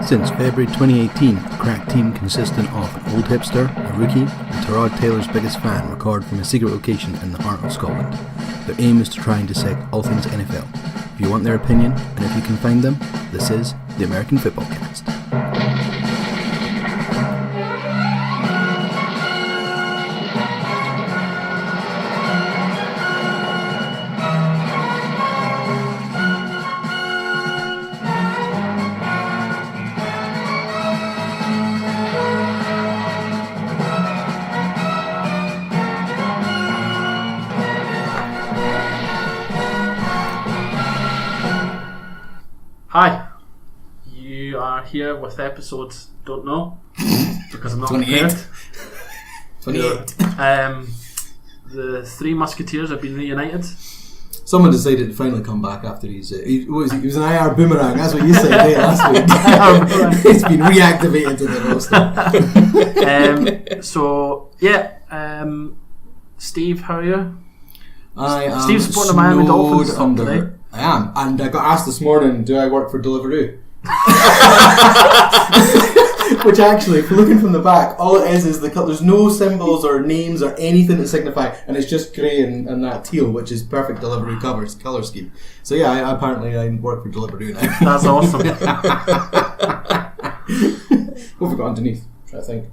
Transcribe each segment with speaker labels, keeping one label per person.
Speaker 1: Since February 2018, the crack team consisting of an old hipster, a rookie, and Tyrod Taylor's biggest fan record from a secret location in the heart of Scotland. Their aim is to try and dissect all things NFL. If you want their opinion, and if you can find them, this is the American Fitbaw Cast.
Speaker 2: Hi, you are here with episodes don't know because I'm not
Speaker 3: 28.
Speaker 2: prepared.
Speaker 3: 28.
Speaker 2: The Three Musketeers have been reunited.
Speaker 3: Someone decided to finally come back after he was an IR boomerang. That's what you said last week. It's been reactivated to the roster.
Speaker 2: Steve, how are you?
Speaker 3: I am
Speaker 2: Steve's supporting the Miami Dolphins today.
Speaker 3: I am, and I got asked this morning, do I work for Deliveroo? Which actually, if you're looking from the back, all it is the there's no symbols or names or anything to signify, and it's just grey and that teal, which is perfect Deliveroo colour scheme. So yeah, I work for Deliveroo now.
Speaker 2: That's awesome.
Speaker 3: What have we got underneath? I'm trying to think.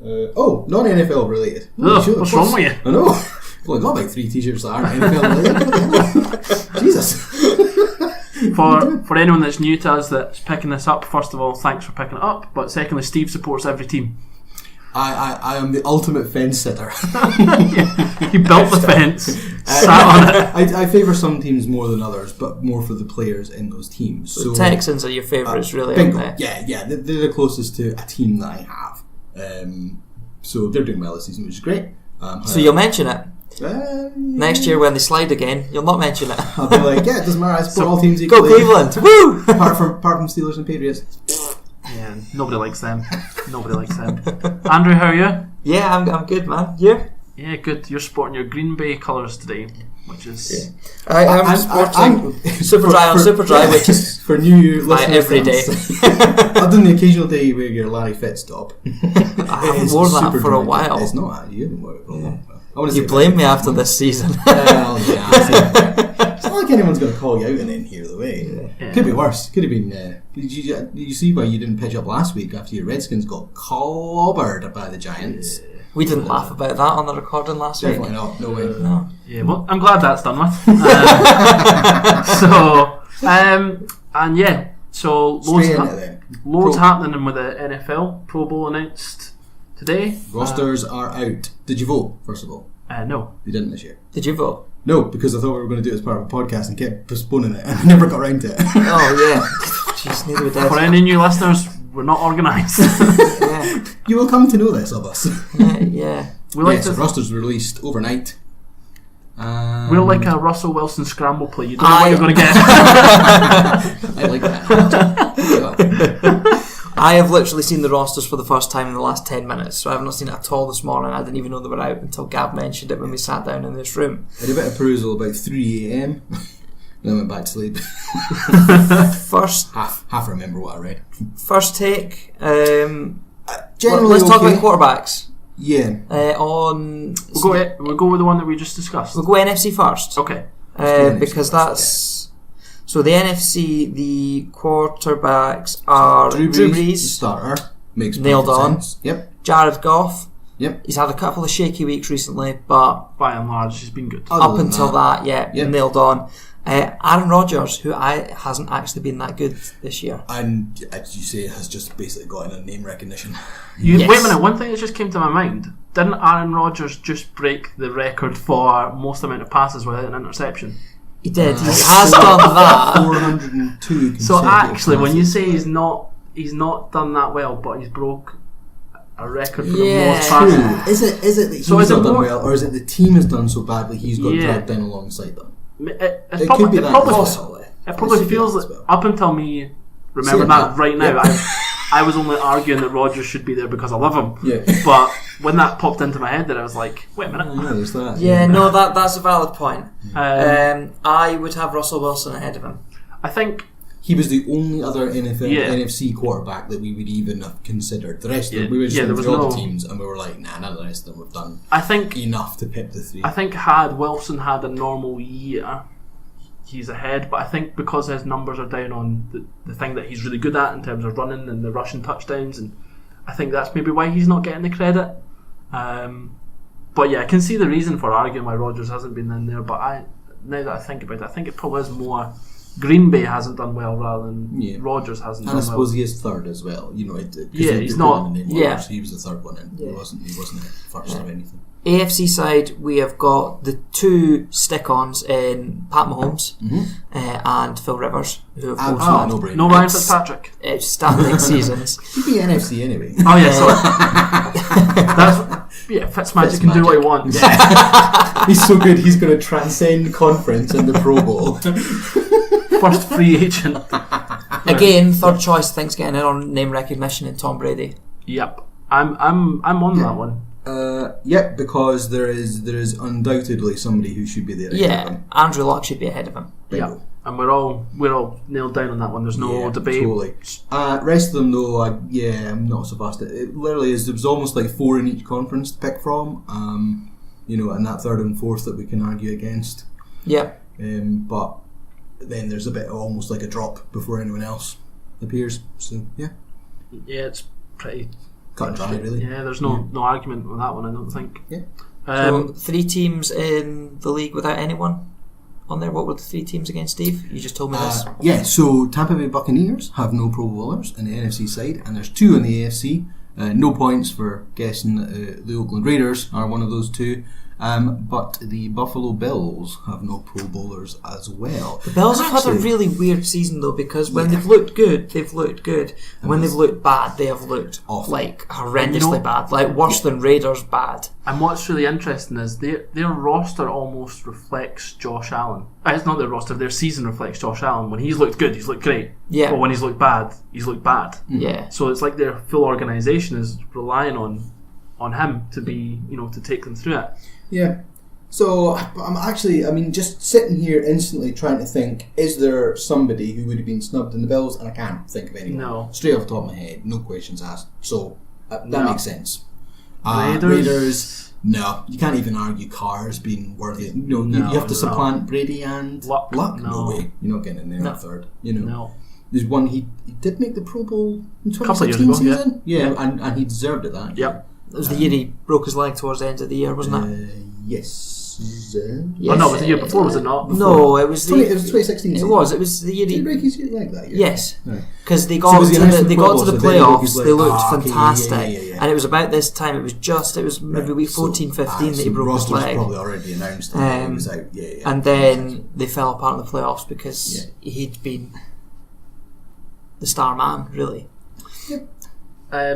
Speaker 3: Non-NFL related.
Speaker 2: What's wrong with you?
Speaker 3: I know. Well, I got like 3 t-shirts that aren't NFL related. Jesus.
Speaker 2: For anyone that's new to us that's picking this up, first of all, thanks for picking it up. But secondly, Steve supports every team.
Speaker 3: I am the ultimate fence sitter.
Speaker 2: He built the fence, sat on it.
Speaker 3: I favour some teams more than others, but more for the players in those teams. So
Speaker 4: the Texans are your favourites, really,
Speaker 3: bingo.
Speaker 4: aren't they?
Speaker 3: Yeah, they're the closest to a team that I have. So they're doing well this season, which is great.
Speaker 4: So you'll mention it? Next year when they slide again, you'll not mention it.
Speaker 3: I'll be like, yeah, it doesn't matter. I support all teams equally.
Speaker 4: Go Cleveland! Woo!
Speaker 3: apart from Steelers and Patriots.
Speaker 2: Yeah, nobody likes them. Andrew, how are you?
Speaker 4: Yeah, I'm good, man. You?
Speaker 2: Yeah, good. You're sporting your Green Bay colours today, which is...
Speaker 4: Yeah. I'm sporting Super Dry, which is
Speaker 3: for new listeners
Speaker 4: every day.
Speaker 3: Other than the occasional day you wear your Larry Fitz top.
Speaker 4: I haven't worn that for a while.
Speaker 3: It's not. You haven't worn it for a long while.
Speaker 4: You blame me after this season.
Speaker 3: Well, yeah. It's not like anyone's going to call you out in here, the way. Yeah. Could be worse. Could have been. Did you see why you didn't pitch up last week after your Redskins got clobbered by the Giants?
Speaker 4: We didn't laugh about that on the recording last week.
Speaker 3: Definitely not. No way.
Speaker 4: No.
Speaker 2: Yeah, well, I'm glad that's done with. So loads happening with the NFL. Pro Bowl announced today.
Speaker 3: Rosters are out. Did you vote, first of all?
Speaker 2: No.
Speaker 3: You didn't this year?
Speaker 4: Did you vote?
Speaker 3: No, because I thought we were going to do it as part of a podcast and kept postponing it, and I never got around to it.
Speaker 4: Oh, yeah. Jeez, neither would I.
Speaker 2: For any new listeners, we're not organised.
Speaker 4: Yeah.
Speaker 3: You will come to know this of us.
Speaker 4: Yeah.
Speaker 3: So rosters released overnight.
Speaker 2: We're like a Russell Wilson scramble play. You don't know what you're going to get.
Speaker 3: I like that.
Speaker 4: I have literally seen the rosters for the first time in the last 10 minutes, so I have not seen it at all this morning. I didn't even know they were out until Gab mentioned it when we sat down in this room.
Speaker 3: I had a bit of perusal about 3 a.m. Then I went back to sleep.
Speaker 4: First
Speaker 3: half remember what I read.
Speaker 4: First take.
Speaker 3: Generally,
Speaker 4: let's talk about quarterbacks.
Speaker 3: Yeah.
Speaker 2: We'll go with the one that we just discussed.
Speaker 4: We'll go NFC first.
Speaker 2: Okay.
Speaker 4: Because that's... So the NFC, the quarterbacks are Drew Brees,
Speaker 3: the starter, makes
Speaker 4: nailed on.
Speaker 3: Sense. Yep.
Speaker 4: Jared Goff.
Speaker 3: Yep.
Speaker 4: He's had a couple of shaky weeks recently, but
Speaker 2: by and large, he's been good.
Speaker 4: Up until that, nailed on. Aaron Rodgers, who hasn't actually been that good this year,
Speaker 3: and as you say, has just basically gotten a name recognition.
Speaker 2: Wait a minute. One thing that just came to my mind: didn't Aaron Rodgers just break the record for most amount of passes without an interception?
Speaker 4: He did. He has done that.
Speaker 3: 402.
Speaker 2: So actually, when you say he's not done that well, but he's broke a record for the most passes.
Speaker 3: Is it that he's not done well, or is it the team has done so badly he's got dragged down alongside them?
Speaker 2: It probably feels like up until me remembering that right now. I was only arguing that Rodgers should be there because I love him. Yeah. But when that popped into my head, then I was like, wait a minute.
Speaker 3: Yeah, there's that.
Speaker 4: No, that's a valid point. I would have Russell Wilson ahead of him.
Speaker 2: I think
Speaker 3: he was the only other NFC quarterback that we would even have considered. The rest of them, we were just going through all the teams, and we were like, nah, none of the rest of them have done enough to pick the 3.
Speaker 2: I think had Wilson had a normal year, he's ahead, but I think because his numbers are down on the thing that he's really good at in terms of running and the rushing touchdowns, and I think that's maybe why he's not getting the credit. But yeah, I can see the reason for arguing why Rodgers hasn't been in there, but now that I think about it, I think it probably is more Green Bay hasn't done well rather than Rodgers hasn't done well.
Speaker 3: And I suppose he is third as well. You know,
Speaker 2: he's not.
Speaker 3: He was the third one in. He wasn't first or anything.
Speaker 4: AFC side, we have got the 2 stick-ons in Pat Mahomes and Phil Rivers, who of course had
Speaker 2: no Ryan Fitzpatrick.
Speaker 4: Outstanding seasons.
Speaker 3: He'd be NFC anyway.
Speaker 2: Oh yeah, sorry. Fitzmagic can do what he wants.
Speaker 3: Yeah. He's so good. He's going to transcend conference in the Pro Bowl.
Speaker 2: First free agent.
Speaker 4: Again, third choice. Things getting in on name recognition in Tom Brady.
Speaker 2: Yep, I'm on that one.
Speaker 3: Because there is undoubtedly somebody who should be there.
Speaker 4: Yeah, Andrew Luck should be ahead of him.
Speaker 2: Yeah, and we're all nailed down on that one. There's no debate.
Speaker 3: Totally. Rest of them though, I'm not so fast. It literally is. There was almost like 4 in each conference to pick from. And that third and fourth that we can argue against.
Speaker 4: Yeah.
Speaker 3: But then there's a bit almost like a drop before anyone else appears. So yeah.
Speaker 2: Yeah, it's pretty
Speaker 3: cut and dry, really.
Speaker 2: Yeah, there's no argument with that one, I don't think.
Speaker 3: Yeah.
Speaker 4: So 3 teams in the league without anyone on there. What were the 3 teams again, Steve? You just told me this.
Speaker 3: So Tampa Bay Buccaneers have no Pro Bowlers in the NFC side, and there's 2 in the AFC. No points for guessing the Oakland Raiders are one of those 2. But the Buffalo Bills have no Pro Bowlers as well.
Speaker 4: The Bills have had a really weird season though, because when they've looked good, they've looked good. And when they've looked bad, they have looked awful. Like horrendously bad, like worse than Raiders bad.
Speaker 2: And what's really interesting is their roster almost reflects Josh Allen. It's not their roster, their season reflects Josh Allen. When he's looked good, he's looked great.
Speaker 4: Yeah.
Speaker 2: But when he's looked bad, he's looked bad.
Speaker 4: Yeah.
Speaker 2: So it's like their full organisation is relying on him to be, to take them through it.
Speaker 3: Yeah. So I'm just sitting here instantly trying to think, is there somebody who would have been snubbed in the Bills? And I can't think of anyone.
Speaker 2: No.
Speaker 3: Straight off the top of my head, no questions asked. So that makes sense.
Speaker 2: Raiders.
Speaker 3: No, you can't even argue Carr's being worthy. You have to supplant Brady and Luck. No way. You're not getting in there third.
Speaker 2: No.
Speaker 3: There's one he did make the Pro Bowl in
Speaker 2: 2016
Speaker 3: season. Yeah, and he deserved it. That.
Speaker 2: Yep.
Speaker 4: It was the year he broke his leg towards the end of the year, wasn't it?
Speaker 3: Yes.
Speaker 2: Oh no, it was the year before, was it not?
Speaker 3: Before.
Speaker 4: No, it was
Speaker 3: it was 2016.
Speaker 4: It was the year
Speaker 3: he break his leg that year.
Speaker 4: Yes, because they got to the playoffs. They looked fantastic,
Speaker 3: yeah.
Speaker 4: and it was about this time. It was maybe week 14, 15 that he broke his leg.
Speaker 3: Probably already announced that he was out. Yeah.
Speaker 4: And then they fell apart in the playoffs because he'd been the star man, really.
Speaker 3: Yep.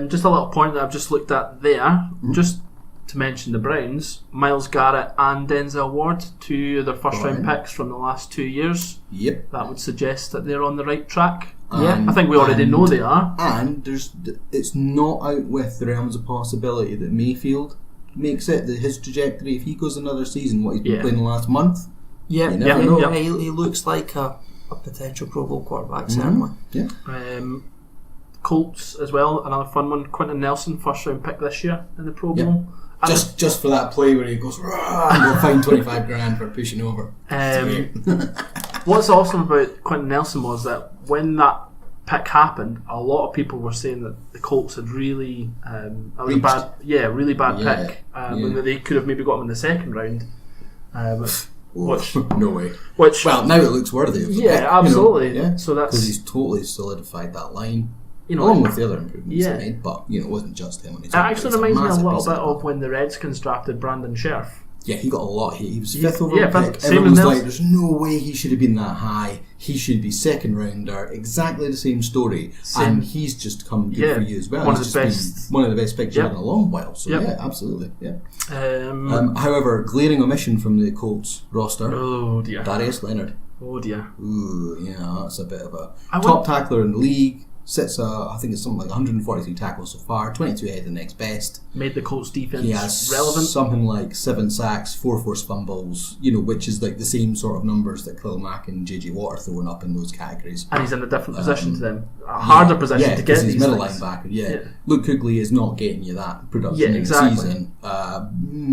Speaker 2: Just a little point that I've just looked at there, just to mention the Browns, Myles Garrett and Denzel Ward, 2 of their first round picks from the last 2 years.
Speaker 3: Yep.
Speaker 2: That would suggest that they're on the right track.
Speaker 4: Yeah,
Speaker 2: I think we already know they are.
Speaker 3: And it's not out with the realms of possibility that Mayfield makes it, that his trajectory, if he goes another season, what he's been playing the last month.
Speaker 4: Yeah,
Speaker 3: you never know.
Speaker 4: He looks like a potential Pro Bowl quarterback, certainly.
Speaker 3: Yeah.
Speaker 2: Colts as well, another fun one. Quentin Nelson, first round pick this year in the Pro Bowl.
Speaker 3: Just for that play where he goes, and we'll find $25,000 for pushing over.
Speaker 2: What's awesome about Quentin Nelson was that when that pick happened, a lot of people were saying that the Colts had really really bad pick, and that they could have maybe got him in the second round. Which
Speaker 3: no way.
Speaker 2: Well,
Speaker 3: now it looks worthy.
Speaker 2: Yeah, absolutely. So that's
Speaker 3: because he's totally solidified that line. Along with the other improvements he made, but it wasn't just him on his own.
Speaker 2: It actually reminds me a little bit of when the Redskins drafted Brandon Scherf.
Speaker 3: Yeah, he got a lot. He was 5th overall pick.
Speaker 2: Everyone
Speaker 3: was like, there's no way he should have been that high. He should be second rounder. Exactly the same story. And he's just come good for you as well. One of the best picks you've had in a long while. So yeah, absolutely. Yeah. However, glaring omission from the Colts roster.
Speaker 2: Oh dear.
Speaker 3: Darius Leonard.
Speaker 2: Oh dear.
Speaker 3: Ooh, that's a bit of a top tackler in the league. Sits, I think it's something like 143 tackles so far, 22 ahead of the next best.
Speaker 2: Made the Colts defense
Speaker 3: He has
Speaker 2: relevant.
Speaker 3: something like 7 sacks, 4 forced fumbles, which is like the same sort of numbers that Khalil Mack and JJ Watt are throwing up in those categories.
Speaker 2: And he's in a different position to them. A harder position to get
Speaker 3: he's
Speaker 2: these
Speaker 3: middle
Speaker 2: things.
Speaker 3: linebacker, Luke Kuechly is not getting you that production in the season.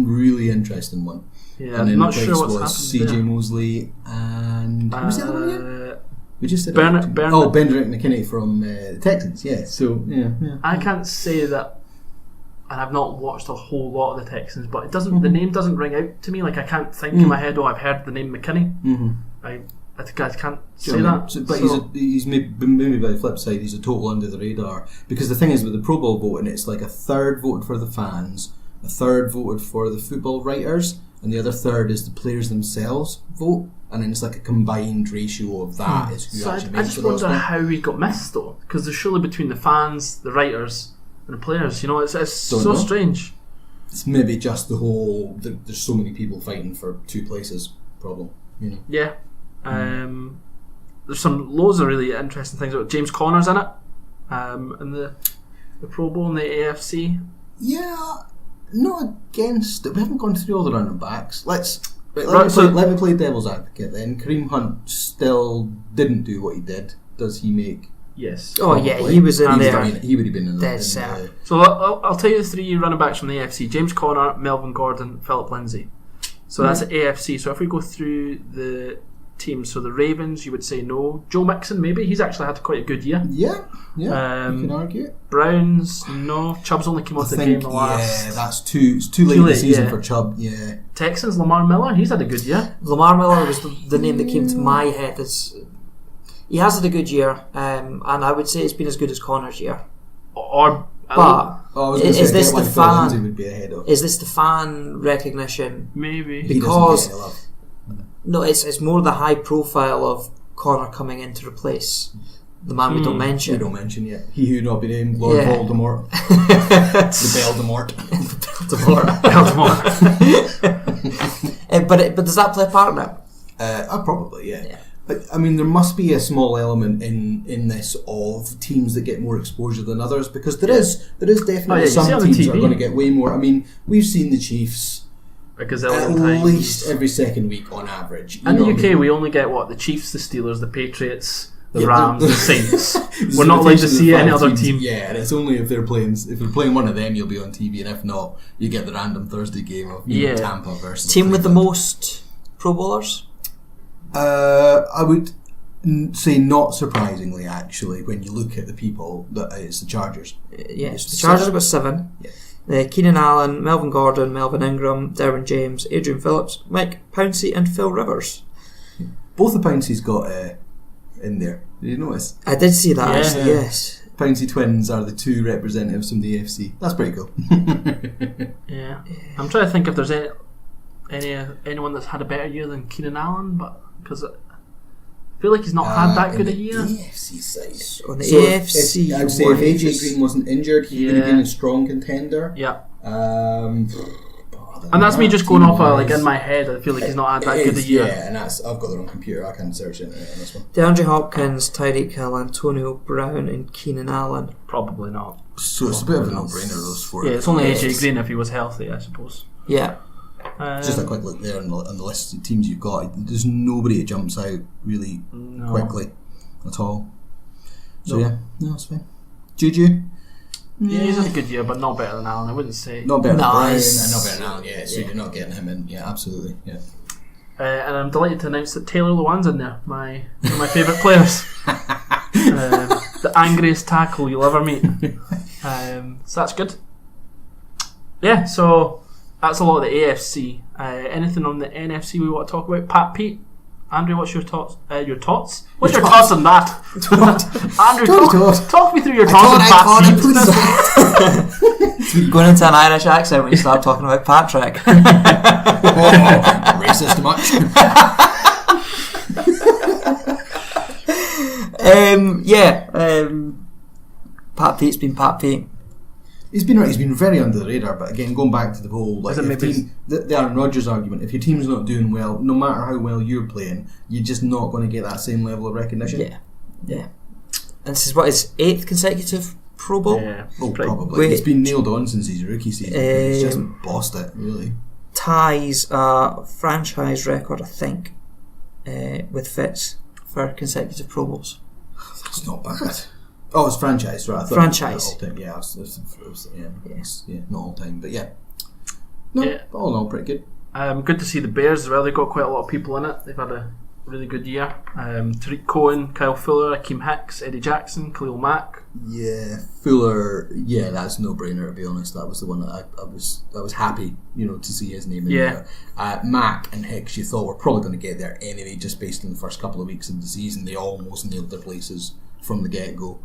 Speaker 3: Really interesting one.
Speaker 2: Yeah,
Speaker 3: and
Speaker 2: I'm not sure what's happened
Speaker 3: CJ
Speaker 2: there.
Speaker 3: Mosley and who's the other one again? We just said
Speaker 2: Benedict
Speaker 3: McKinney from the Texans. Yeah, so yeah.
Speaker 2: I can't say that, and I've not watched a whole lot of the Texans, but it doesn't. The name doesn't ring out to me. Like I can't think in my head. Oh, I've heard the name McKinney. I think I can't say that.
Speaker 3: But he's maybe by the flip side, he's a total under the radar, because the thing is with the Pro Bowl voting, it's like a third voted for the fans, a third voted for the football writers, and the other third is the players themselves vote. And then it's like a combined ratio of that is who actually makes
Speaker 2: I
Speaker 3: the
Speaker 2: just wonder how he got missed though, because there's surely between the fans, the writers, and the players. It's so strange.
Speaker 3: It's maybe just the whole there's so many people fighting for 2 places problem.
Speaker 2: Yeah. There's some loads of really interesting things about James Conner's in it, in the Pro Bowl and the AFC.
Speaker 3: Yeah, not against it. We haven't gone through all the running backs. Let me play devil's advocate then. Kareem Hunt still didn't do what he did. Does he make...
Speaker 2: Yes.
Speaker 4: Oh yeah, he was in there.
Speaker 3: He would have been in there.
Speaker 2: So I'll tell you the 3 running backs from the AFC. James Conner, Melvin Gordon, Philip Lindsay. So that's AFC. So if we go through the teams, so the Ravens, you would say no. Joe Mixon, maybe. He's actually had quite a good year.
Speaker 3: Yeah, you can argue it.
Speaker 2: Browns, no. Chubb's only came out the game the last...
Speaker 3: Yeah, that's too late in the season for Chubb, yeah.
Speaker 2: Texans, Lamar Miller, he's had a good year.
Speaker 4: Lamar Miller was the name that came to my head. He has had a good year, and I would say it's been as good as Connor's year. Is this the fan?
Speaker 3: Would be ahead of.
Speaker 4: Is this the fan recognition?
Speaker 2: Maybe
Speaker 4: because no, it's more the high profile of Connor coming in to replace the man we don't mention.
Speaker 3: We don't mention yet. He who not be named, Lord Voldemort. The Beldemort.
Speaker 4: But does that play a part in it?
Speaker 3: Probably, yeah. But I mean, there must be a small element in this of teams that get more exposure than others, because there is definitely some teams that are going to get way more. I mean, we've seen the Chiefs at least every second week on average.
Speaker 2: In the UK, we only get the Chiefs, the Steelers, the Patriots, the Rams, the Saints. We're not allowed to see any other team.
Speaker 3: Yeah, and it's only if they're playing one of them, you'll be on TV, and if not, you get the random Thursday game of Tampa versus
Speaker 4: team with the most Pro Bowlers.
Speaker 3: I would say not surprisingly, actually, when you look at the people, that it's the Chargers.
Speaker 4: Yes, the Chargers got 7. Yeah. Keenan Allen, Melvin Gordon, Melvin Ingram, Derwin James, Adrian Phillips, Mike Pouncey, and Phil Rivers.
Speaker 3: Both the Pounceys got in there. Did you notice?
Speaker 4: I did see that. Actually, yes.
Speaker 3: Pouncey twins are the 2 representatives from the AFC. That's pretty cool.
Speaker 2: Yeah, I'm trying to think if there's anyone that's had a better year than Keenan Allen, but because I feel like he's not had that good a year.
Speaker 3: On the AFC side.
Speaker 4: On the AFC,
Speaker 3: I'd say if AJ Green wasn't injured, he would have been a strong contender.
Speaker 2: Yeah. And that's me just going off in my head. I feel like he's not had that good a year.
Speaker 3: Yeah, and I've got the wrong computer. I can't search it on this one.
Speaker 4: DeAndre Hopkins, Tyreek Hill, Antonio Brown, and Keenan Allen.
Speaker 2: Probably not.
Speaker 3: So it's a bit of a no-brainer, those 4.
Speaker 2: Yeah, it's only AJ Green if he was healthy, I suppose.
Speaker 4: Yeah.
Speaker 3: Just a quick look there on the list of teams you've got. There's nobody that jumps out really quickly at all. So that's fine. Juju?
Speaker 2: Yeah, he's had a good year, but not better than Allen. I wouldn't say.
Speaker 3: Not better than Brian, and not better than Allen. Yeah, so you're not getting him in. Yeah, absolutely. Yeah.
Speaker 2: And I'm delighted to announce that Taylor Lewan's in there. One of my favourite players. The angriest tackle you'll ever meet. So that's good. Yeah, so that's a lot of the AFC. Anything on the NFC we want to talk about? Pat Pete? Andrew, what's your thoughts? What's your thoughts on that? Andrew, talk me through your thoughts on Pat Pete.
Speaker 4: Going into an Irish accent when you start talking about Patrick.
Speaker 3: Racist much?
Speaker 4: Pat Pete's been Pat Pete.
Speaker 3: He's been very under the radar, but again, going back to the whole the Aaron Rodgers argument, if your team's not doing well, no matter how well you're playing, you're just not going to get that same level of recognition.
Speaker 4: Yeah. this is what his 8th consecutive Pro Bowl.
Speaker 2: Yeah,
Speaker 3: probably. He's been nailed on since his rookie season. He's just bossed it, really.
Speaker 4: Ties a franchise record, I think, with Fitz for consecutive Pro Bowls.
Speaker 3: That's not bad. Oh, it's franchise, right? I thought
Speaker 4: franchise.
Speaker 3: All time. Yeah, not all time, but yeah. No, all in all, pretty good.
Speaker 2: Good to see the Bears as well. They've got quite a lot of people in it. They've had a really good year. Tariq Cohen, Kyle Fuller, Akeem Hicks, Eddie Jackson, Khalil Mack.
Speaker 3: Yeah, Fuller. Yeah, that's no brainer, to be honest. That was the one that I was happy, to see his name in there. Mack and Hicks, you thought were probably going to get there anyway, just based on the first couple of weeks of the season. They almost nailed their places from the get go.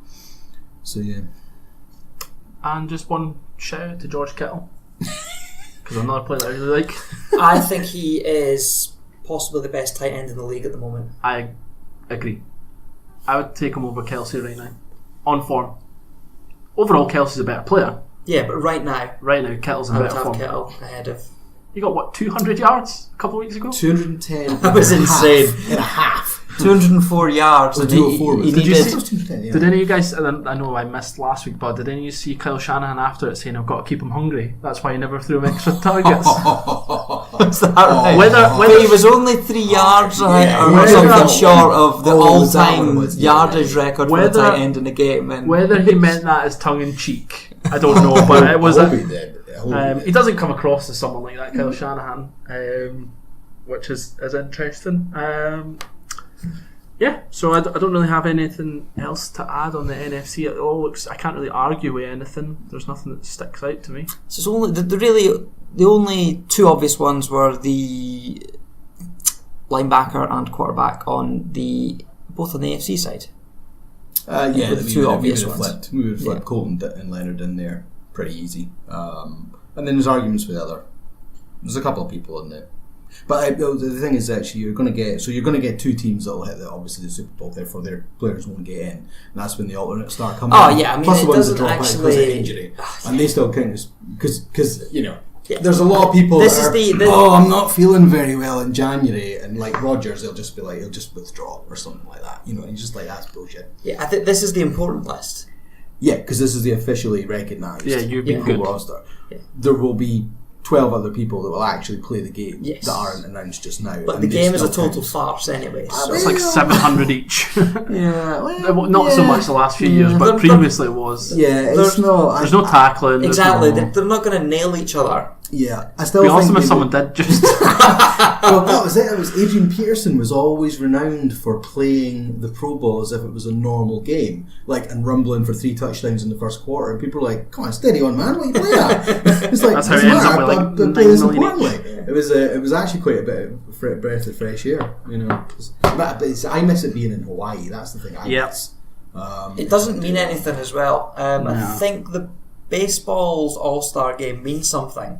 Speaker 3: So yeah.
Speaker 2: And just one shout out to George Kittle, because another player that I really like.
Speaker 4: I think he is possibly the best tight end in the league at the moment.
Speaker 2: I agree. I would take him over Kelsey right now. On form. Overall, Kelsey's a better player.
Speaker 4: Yeah, but right now,
Speaker 2: Kittle's in better form.
Speaker 4: Kittle ahead of.
Speaker 2: He got 200 yards a couple of weeks ago?
Speaker 3: 210.
Speaker 4: That was insane.
Speaker 3: In a half.
Speaker 4: 204 yards.
Speaker 3: And 204.
Speaker 2: Did any of you guys? I know I missed last week, but did any of you see Kyle Shanahan after it saying, "I've got to keep him hungry"? That's why he never threw him extra targets.
Speaker 4: Is that right?
Speaker 2: Whether
Speaker 4: he was only 3 yards or something short of the all-time yardage record for a tight end in a game. And
Speaker 2: whether he meant that as tongue in cheek, I don't know. But it was. He doesn't come across as someone like that, Kyle Shanahan, which is interesting. Yeah, so I don't really have anything else to add on the NFC at all. I can't really argue with anything. There's nothing that sticks out to me.
Speaker 4: So it's only the only two obvious ones were the linebacker and quarterback on both on the AFC side.
Speaker 3: The
Speaker 4: two obvious ones.
Speaker 3: We would have flipped Colton and Leonard in there pretty easy. And then there's arguments for the other. There's a couple of people in there. But the thing is, actually, you're going to get two teams that will hit obviously the Super Bowl. Therefore, their players won't get in, and that's when the alternates start coming.
Speaker 4: Oh yeah, I mean,
Speaker 3: plus the
Speaker 4: it
Speaker 3: ones that
Speaker 4: doesn't
Speaker 3: drop out
Speaker 4: actually
Speaker 3: because of injury, and they still count because
Speaker 4: Yeah.
Speaker 3: There's a lot of people that
Speaker 4: are,
Speaker 3: I'm not feeling very well in January, and like Rodgers, he'll just be like, he'll just withdraw or something like that, and he's just like, that's bullshit.
Speaker 4: Yeah, I think this is the important list.
Speaker 3: Yeah, because this is the officially recognised
Speaker 2: you've been good
Speaker 3: roster. Yeah. There will be 12 other people that will actually play the game that aren't announced just now.
Speaker 4: But the game is a total farce anyway.
Speaker 2: So it's like 700 each.
Speaker 3: Not
Speaker 2: so much the last few years, but previously it was.
Speaker 3: Yeah, there's
Speaker 2: no tackling.
Speaker 4: Exactly, they're not going to nail each other.
Speaker 3: Yeah, I still
Speaker 2: be
Speaker 3: think
Speaker 2: awesome if someone did just.
Speaker 3: Well, that was it. It was Adrian Peterson was always renowned for playing the Pro Bowl as if it was a normal game, and rumbling for 3 touchdowns in the first quarter. And people were like, "Come on, steady on, man! What are you playing at?" It's like
Speaker 2: that's how it ends up with like 9 million.
Speaker 3: It was actually quite a bit of breath of fresh air, But I miss it being in Hawaii. That's the thing. I miss.
Speaker 4: It doesn't mean anything as well. I think the baseball's All-Star game means something.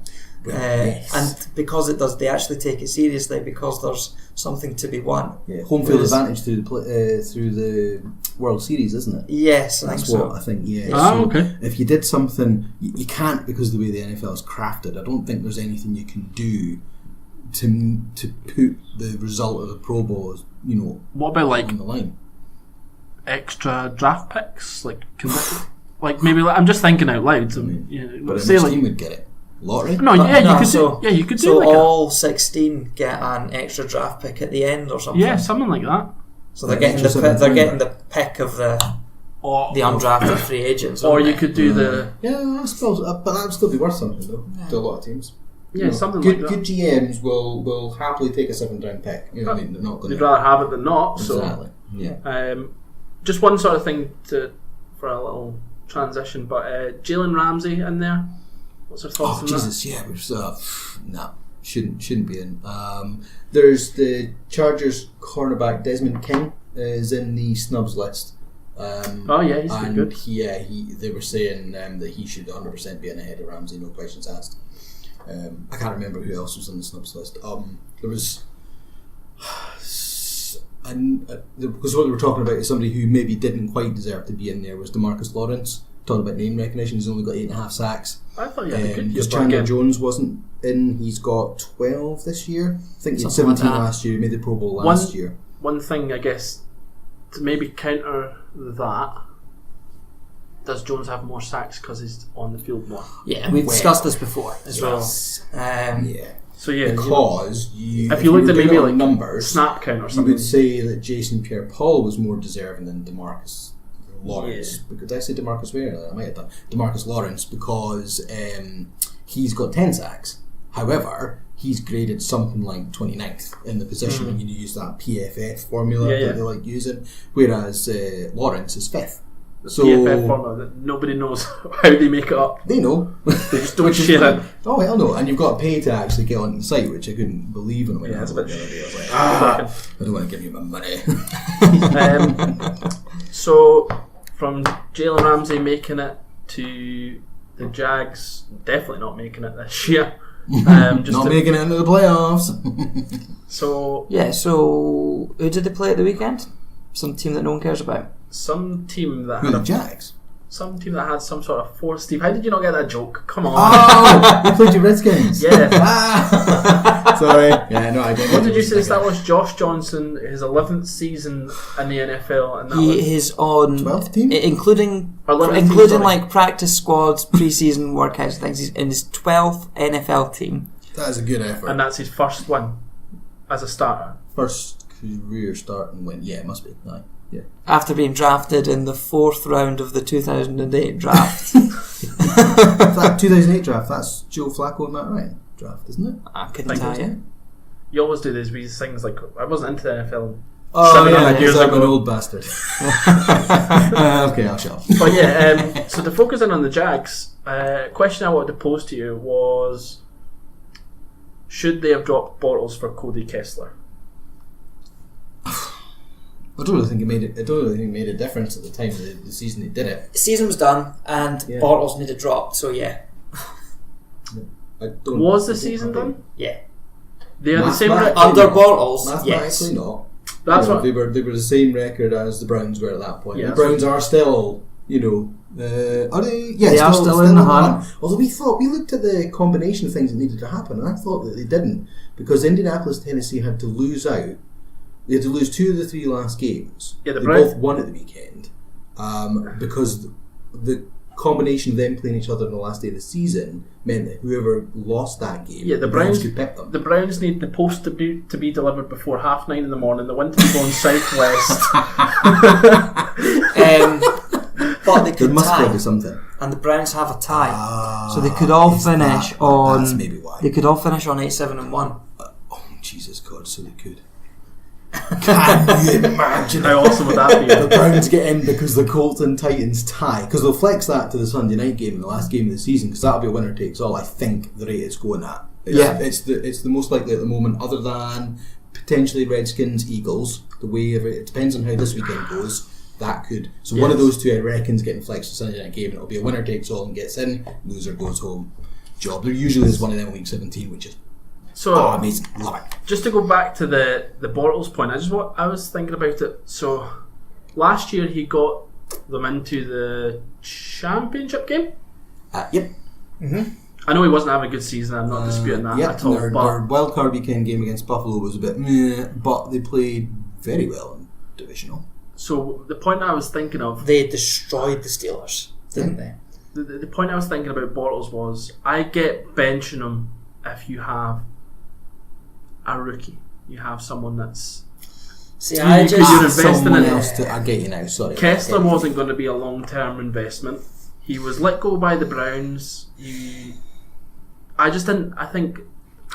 Speaker 4: And because it does, they actually take it seriously because there's something to be won.
Speaker 3: Yeah, home field advantage through the World Series, isn't it?
Speaker 4: Yes,
Speaker 3: I think. Yeah.
Speaker 2: Okay.
Speaker 3: If you did something, you can't because of the way the NFL is crafted. I don't think there's anything you can do to put the result of the Pro Bowl,
Speaker 2: what about
Speaker 3: on the line.
Speaker 2: Extra draft picks, maybe I'm just thinking out loud.
Speaker 3: But say
Speaker 2: which
Speaker 3: team would get it? Lottery?
Speaker 2: You could do
Speaker 4: all 16 get an extra draft pick at the end or something.
Speaker 2: Yeah, something like that.
Speaker 4: So they're getting the pick of the undrafted free agents.
Speaker 2: Or you could do
Speaker 3: I suppose, but that would still be worth something though to a lot of teams.
Speaker 2: Yeah, something
Speaker 3: good,
Speaker 2: like that.
Speaker 3: Good GMs will happily take a 7th round pick. They're not going to.
Speaker 2: They'd rather have it than not.
Speaker 3: Exactly.
Speaker 2: So yeah. Just one sort of thing for a little transition, but Jalen Ramsey in there. What's your thoughts on
Speaker 3: Jesus, that? Yeah, we're shouldn't be in. There's the Chargers cornerback Desmond King is in the snubs list.
Speaker 2: He's been good.
Speaker 3: They were saying that he should 100% be in ahead of Ramsey, no questions asked. I can't remember who else was on the snubs list. There was, because what we were talking about is somebody who maybe didn't quite deserve to be in there was DeMarcus Lawrence. Talking about name recognition, he's only got 8.5 sacks.
Speaker 2: I thought he had a good year.
Speaker 3: Because Chandler Jones wasn't in, he's got 12 this year. I think he had 17 last year. He made the Pro Bowl last year.
Speaker 2: One thing, I guess, to maybe counter that, does Jones have more sacks because he's on the field more?
Speaker 4: Yeah, we've discussed this before as well.
Speaker 3: Yeah.
Speaker 2: So yeah,
Speaker 3: because
Speaker 2: if you looked at maybe like
Speaker 3: numbers,
Speaker 2: snap count or something,
Speaker 3: you would say that Jason Pierre-Paul was more deserving than DeMarcus Lawrence.
Speaker 2: Yeah.
Speaker 3: Because did I say DeMarcus Ware? I might have done DeMarcus Lawrence because he's got 10 sacks. However, he's graded something like 29th in the position when you use that PFF formula that they like using, whereas Lawrence is 5th.
Speaker 2: The PFF formula that nobody knows how they make it up.
Speaker 3: They know.
Speaker 2: They just don't share it.
Speaker 3: Oh, hell no. And you've got to pay to actually get on the site, which I couldn't believe when I went out the other day. I was like, I don't want to give you my money.
Speaker 2: So, from Jalen Ramsey making it to the Jags, definitely not making it this year.
Speaker 3: Not making it into the playoffs.
Speaker 2: So
Speaker 4: who did they play at the weekend? Some team that no one cares about.
Speaker 2: Some team that
Speaker 3: had the Jags.
Speaker 2: Some team that had some sort of force. Steve, how did you not get that joke? Come on.
Speaker 3: Oh, you played your Redskins.
Speaker 2: Yeah.
Speaker 3: Sorry. Yeah, no, I didn't.
Speaker 2: What did you say that was? Josh Johnson, his 11th season in the NFL, and
Speaker 4: he is on
Speaker 3: 12th team,
Speaker 4: including like practice squads, preseason workouts, and things. He's in his 12th NFL team.
Speaker 3: That is a good effort,
Speaker 2: and that's his first win as a starter.
Speaker 3: First career starting win. Yeah, it must be. Aye. Yeah.
Speaker 4: After being drafted in the 4th round of the 2008 draft.
Speaker 3: That 2008 draft, that's Joe Flacco and Matt Ryan draft, isn't it?
Speaker 4: I couldn't tell you.
Speaker 2: You always do these things like, I wasn't into the NFL.
Speaker 3: Oh, yeah, years ago. I'm an old bastard. Okay, I'll shut up.
Speaker 2: But yeah, so to focus in on the Jags, question I wanted to pose to you was, should they have dropped Bortles for Cody Kessler?
Speaker 3: I don't really think it made a difference at the time of the season they did it.
Speaker 4: The season was done, and Bortles needed dropped. So yeah.
Speaker 2: Was the season done?
Speaker 4: Yeah.
Speaker 2: They had the same record
Speaker 4: under Bortles.
Speaker 3: Mathematically, not.
Speaker 2: That's
Speaker 3: what they were the same record as the Browns were at that point.
Speaker 2: Yeah,
Speaker 3: the Browns are still, are they? Yeah,
Speaker 4: they are still in the hunt.
Speaker 3: Although we looked at the combination of things that needed to happen, and I thought that they didn't, because Indianapolis, Tennessee had to lose out. They had to lose 2 of the 3 last games.
Speaker 2: Yeah,
Speaker 3: they both won at the weekend because the combination of them playing each other on the last day of the season meant that whoever lost that game,
Speaker 2: the Browns
Speaker 3: could pick them.
Speaker 2: The Browns need the post to be delivered before 9:30 in the morning. The wind to be going southwest.
Speaker 4: But they could
Speaker 3: there must
Speaker 4: tie,
Speaker 3: be something.
Speaker 4: and the Browns have a tie, so they could all finish on. That's maybe why they could all finish on 8-7-1.
Speaker 3: Oh Jesus God! So they could. Can you imagine
Speaker 2: how awesome would that be?
Speaker 3: The Browns get in because the Colts and Titans tie, because they'll flex that to the Sunday night game in the last game of the season, because that'll be a winner takes all. I think the rate it's going at. It's the most likely at the moment, other than potentially Redskins, Eagles. The way it depends on how this weekend goes. That could one of those 2 I reckon is getting flexed to Sunday night game, and it'll be a winner takes all and gets in, loser goes home. Job. There usually is one of them in week 17, which is amazing. Love it.
Speaker 2: Just to go back to the Bortles point, I was thinking about it. So last year he got them into the championship game.
Speaker 3: Yep.
Speaker 4: Mm-hmm.
Speaker 2: I know he wasn't having a good season. I'm not disputing that at all.
Speaker 3: Their wildcard weekend game against Buffalo was a bit meh, but they played very well in divisional.
Speaker 2: So the point I was thinking of,
Speaker 4: they destroyed the Steelers, didn't they?
Speaker 2: The point I was thinking about Bortles was, I get benching him if you have a rookie. You have someone that's...
Speaker 4: See, I just...
Speaker 3: someone else to... I get you now, sorry.
Speaker 2: Kessler wasn't going to be a long-term investment. He was let go by the Browns. I just didn't... I think...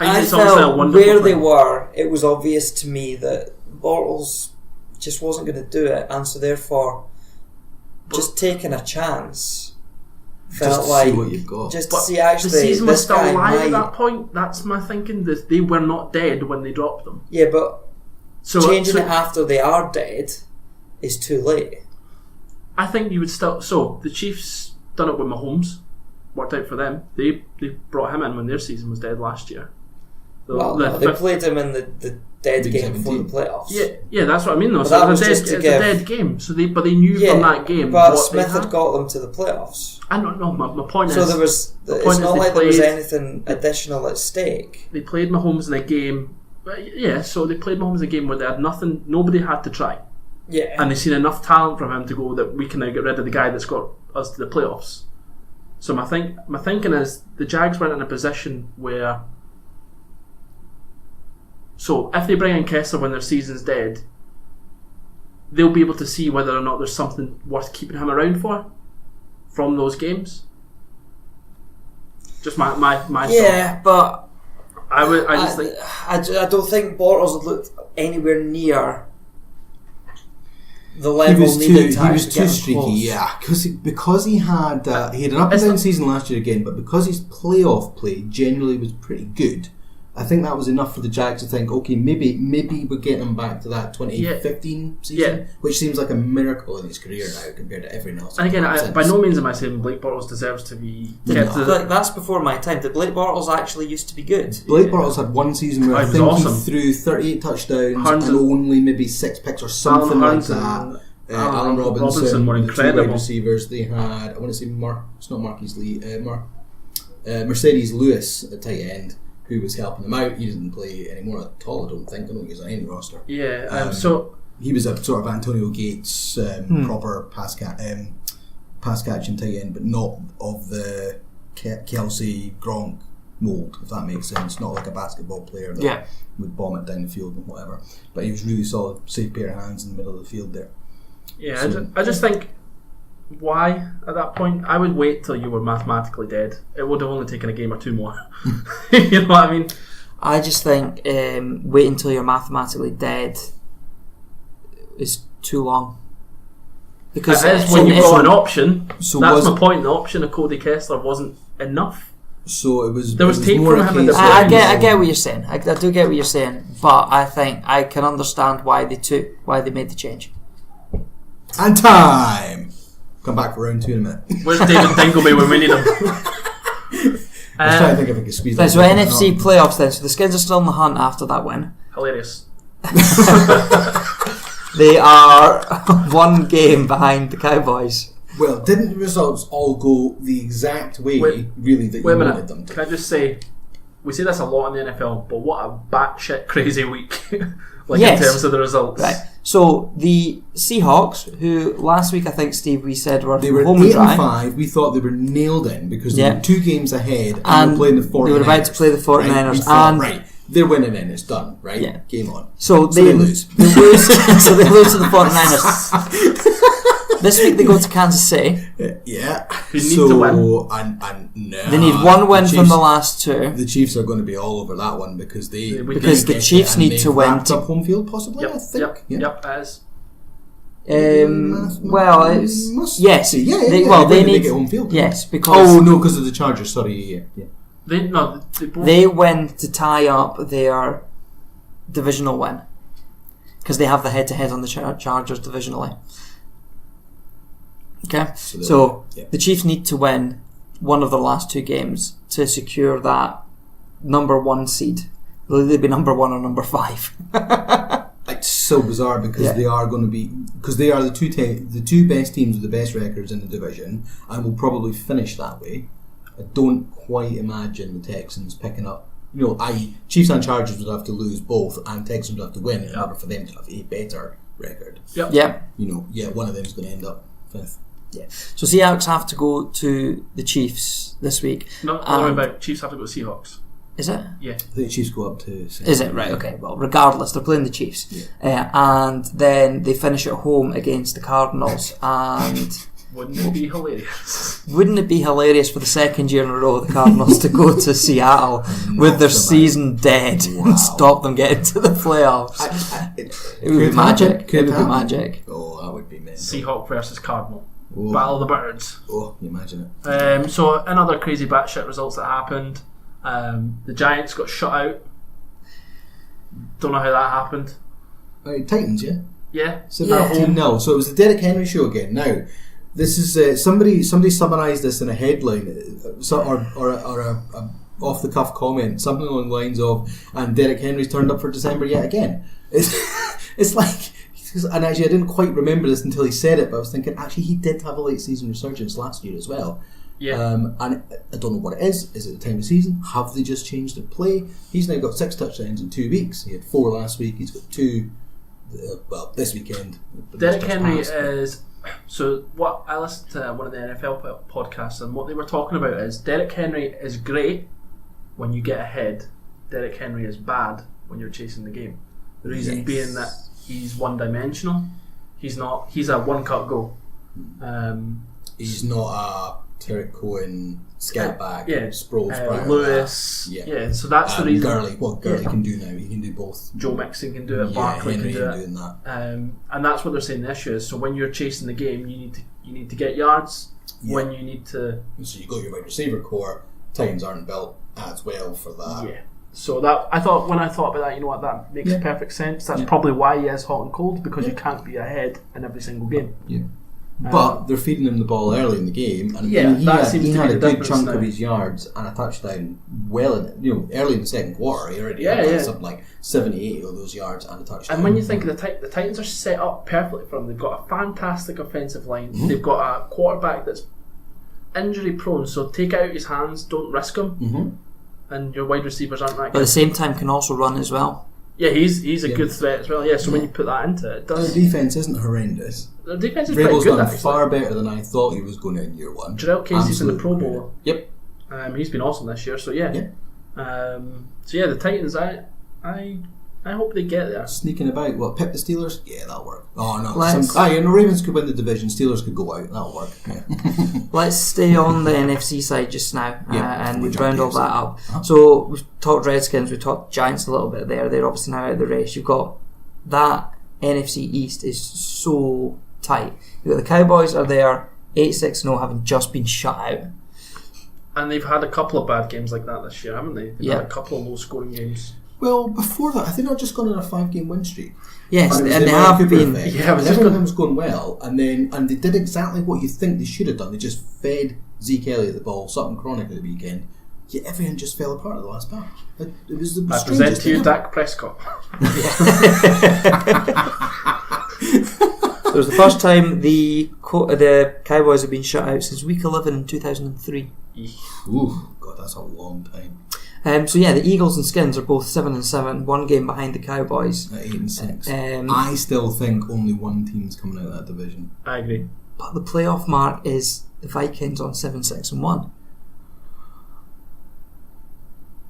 Speaker 4: I felt where they were, it was obvious to me that Bortles just wasn't going to do it, and so therefore just taking a chance felt like...
Speaker 3: see what you've got.
Speaker 4: Just to see actually...
Speaker 2: The season was still alive at that point. That's my thinking. That they were not dead when they dropped them.
Speaker 4: Yeah, but changing it after they are dead is too late.
Speaker 2: I think you would still... So, the Chiefs done it with Mahomes. Worked out for them. They brought him in when their season was dead last year.
Speaker 4: They played him in the dead game before the playoffs.
Speaker 2: Yeah, that's what I mean though.
Speaker 4: But
Speaker 2: so
Speaker 4: that was
Speaker 2: it's a dead game. So they knew from that game.
Speaker 4: But Smith had got them to the playoffs.
Speaker 2: I don't know. My point
Speaker 4: so
Speaker 2: is...
Speaker 4: So there was... It's not like there was anything additional at stake.
Speaker 2: They played Mahomes in a game... Yeah, so they played Mahomes in a game where they had nothing... Nobody had to try.
Speaker 4: Yeah.
Speaker 2: And they seen enough talent from him to go that we can now get rid of the guy that's got us to the playoffs. So my thinking is the Jags went in a position where, so if they bring in Kessler when their season's dead, they'll be able to see whether or not there's something worth keeping him around for from those games. Just my
Speaker 4: yeah,
Speaker 2: thought.
Speaker 4: but
Speaker 2: I
Speaker 4: don't think Bortles had looked anywhere near the level needed to
Speaker 3: he was
Speaker 4: actually
Speaker 3: too
Speaker 4: get
Speaker 3: streaky,
Speaker 4: close.
Speaker 3: because he had an up and down season last year again, but because his playoff play generally was pretty good, I think that was enough for the Jags to think, okay, maybe we're getting him back to that 2015 season, which seems like a miracle in his career now compared to everything else.
Speaker 2: And again, by no means am I saying Blake Bortles deserves to be kept.
Speaker 4: That's before my time. Did Blake Bortles actually used to be good?
Speaker 3: Blake Bortles had one season where I think he threw 38 touchdowns and only maybe 6 picks or something like that. Allen Robinson were incredible. Wide receivers. They had, I want to say it's not Marquise Lee, Mercedes Lewis at tight end, who was helping them out. He didn't play anymore at all, I don't think. I don't think he was on any roster.
Speaker 2: Yeah, so
Speaker 3: he was a sort of Antonio Gates proper pass catching tight end, but not of the Kelsey Gronk mould, if that makes sense. Not like a basketball player that would bomb it down the field and whatever. But he was really solid, safe pair of hands in the middle of the field there.
Speaker 2: Yeah, so, I just think, why at that point? I would wait till you were mathematically dead. It would have only taken a game or two more. You know what I mean?
Speaker 4: I just think wait until you're mathematically dead is too long.
Speaker 2: Because when you've got an option, so that's my point. The option of Cody Kessler wasn't enough.
Speaker 3: So it was.
Speaker 2: There was tape
Speaker 3: more
Speaker 2: from him in the
Speaker 4: I get what you're saying. I do get what you're saying, but I think I can understand why they made the change.
Speaker 3: And time. Come back for round 2 in a minute.
Speaker 2: Where's David Dingleby when we need him?
Speaker 3: I was trying to think if I could squeeze that.
Speaker 4: So NFC playoffs then. So the Skins are still in the hunt after that win.
Speaker 2: Hilarious.
Speaker 4: They are one game behind the Cowboys.
Speaker 3: Well, didn't the results all go the exact way, really, that you wanted them to?
Speaker 2: Can I just say, we say this a lot in the NFL, but what a batshit crazy week. In terms of the results. Right.
Speaker 4: So the Seahawks, who last week I think, Steve, we said
Speaker 3: they were
Speaker 4: home
Speaker 3: 8-5. We thought they were nailed in because they were 2 games ahead and they were playing the 49ers.
Speaker 4: They were about to play the 49ers.
Speaker 3: Right? We thought, they're winning in, it's done, right?
Speaker 4: Yeah.
Speaker 3: Game on.
Speaker 4: So they lose. So they lose to the 49ers. This week they go to Kansas City.
Speaker 3: Yeah.
Speaker 2: They need to win.
Speaker 4: They need one win from the last 2.
Speaker 3: The Chiefs are going to be all over that one because
Speaker 4: the Chiefs need to win
Speaker 3: to home field possibly.
Speaker 2: Yep,
Speaker 3: I think.
Speaker 2: Yep, as.
Speaker 4: Well, it's yes.
Speaker 3: They
Speaker 4: need
Speaker 3: get home field.
Speaker 4: Yes, because
Speaker 3: because of the Chargers. Sorry, yeah.
Speaker 4: They win to tie up their divisional win because they have the head-to-head on the Chargers divisionally. Okay, so the Chiefs need to win one of the last 2 games to secure that number 1 seed. Will they be number 1 or number 5?
Speaker 3: It's so bizarre because they are going to be they are the two best teams with the best records in the division and will probably finish that way. I don't quite imagine the Texans picking up. Chiefs and Chargers would have to lose both, and Texans would have to win in order for them to have a better record.
Speaker 4: Yep.
Speaker 3: One of them is going to end up 5th.
Speaker 4: Yeah. So Seahawks have to go to the Chiefs this week.
Speaker 2: No, about Chiefs have to go to Seahawks.
Speaker 4: Is it?
Speaker 2: Yeah.
Speaker 3: I think the Chiefs go up to...
Speaker 4: Is it? Right, okay. Well, regardless, they're playing the Chiefs. Yeah. And then they finish at home against the Cardinals. And...
Speaker 2: Wouldn't it be hilarious?
Speaker 4: Wouldn't it be hilarious for the 2nd year in a row the Cardinals to go to Seattle with their season dead and stop them getting to the playoffs? It would be magic. It would be magic.
Speaker 3: Oh, that would be mental.
Speaker 2: Seahawk versus Cardinal. Oh. Battle of the Birds.
Speaker 3: Oh, you imagine it.
Speaker 2: So, another crazy batshit results that happened. The Giants got shut out. Don't know how that happened.
Speaker 3: Titans, yeah?
Speaker 2: Yeah.
Speaker 3: 17-0. So it was the Derrick Henry show again. Now, this is somebody summarised this in a headline or a off the cuff comment, something along the lines of, and Derrick Henry's turned up for December yet again. It's like, and actually I didn't quite remember this until he said it, but I was thinking actually he did have a late season resurgence last year as well.
Speaker 2: Yeah.
Speaker 3: And I don't know what it is. Is it the time of season? Have they just changed their play? He's now got 6 touchdowns in 2 weeks. He had 4 last week. He's got 2 this weekend.
Speaker 2: Derrick Henry is So what I listened to one of the NFL podcasts, and what they were talking about is Derrick Henry is great when you get ahead. Derrick Henry is bad when you're chasing the game. The reason being that he's one-dimensional. He's not. He's a one-cut go.
Speaker 3: He's not a Terry Cohen scout back. Sproles,
Speaker 2: Lewis. So that's the reason.
Speaker 3: Gurley can do now. He can do both.
Speaker 2: Joe Mixon can do it. Barkley
Speaker 3: Henry
Speaker 2: can do it.
Speaker 3: Doing that.
Speaker 2: And that's what they're saying the issue is. So when you're chasing the game, you need to get yards. When you need to.
Speaker 3: So you got your wide receiver core. Titans aren't built as well for that.
Speaker 2: Yeah. So that when I thought about that, you know what, that makes perfect sense. That's probably why he is hot and cold, because you can't be ahead in every single game.
Speaker 3: Yeah. But they're feeding him the ball early in the game, and he had a good chunk of his yards and a touchdown. Early in the second quarter, he already had something like 70-80 of those yards and a touchdown.
Speaker 2: And when you think of the Titans are set up perfectly for him, they've got a fantastic offensive line. Mm-hmm. They've got a quarterback that's injury prone, so take out his hands, don't risk him. Mm-hmm. And your wide receivers aren't that good.
Speaker 4: But at the same time can also run as well.
Speaker 2: Yeah, he's a good threat as well. Yeah, so when you put that into it,
Speaker 3: their defense isn't horrendous.
Speaker 2: Their defense is
Speaker 3: Vrabel's
Speaker 2: pretty good.
Speaker 3: Done far better than I thought he was going to in year one.
Speaker 2: Jarrell Casey's in the Pro Bowl.
Speaker 3: Yep.
Speaker 2: He's been awesome this year. So yeah. The Titans. I hope they get there.
Speaker 3: Sneaking about. What, pip the Steelers? Yeah, that'll work. Oh no. Ravens could win the division. Steelers could go out. That'll work. Yeah.
Speaker 4: Let's stay on the NFC side just now and round all that up. Uh-huh. So we've talked Redskins, we've talked Giants a little bit there. They're obviously now out of the race. You've got that NFC East is so tight. You've got the Cowboys are there 8-6-0, having just been shut out.
Speaker 2: And they've had a couple of bad games like that this year, haven't they? They've had a couple of low scoring games.
Speaker 3: Well, before that, I think I've just gone on a 5-game win streak.
Speaker 4: Yes, and they have been.
Speaker 3: Everything was going well, and they did exactly what you think they should have done. They just fed Zeke Elliott the ball, something chronic at the weekend. Yet everything just fell apart at the last batch. It was the
Speaker 2: I present to you Dak Prescott.
Speaker 4: It was the first time the Cowboys have been shut out since week 11 in 2003.
Speaker 3: Ooh, God, that's a long time.
Speaker 4: The Eagles and Skins are both 7-7, one game behind the Cowboys.
Speaker 3: At 8-6. I still think only one team's coming out of that division.
Speaker 2: I agree.
Speaker 4: But the playoff mark is the Vikings on 7-6-1.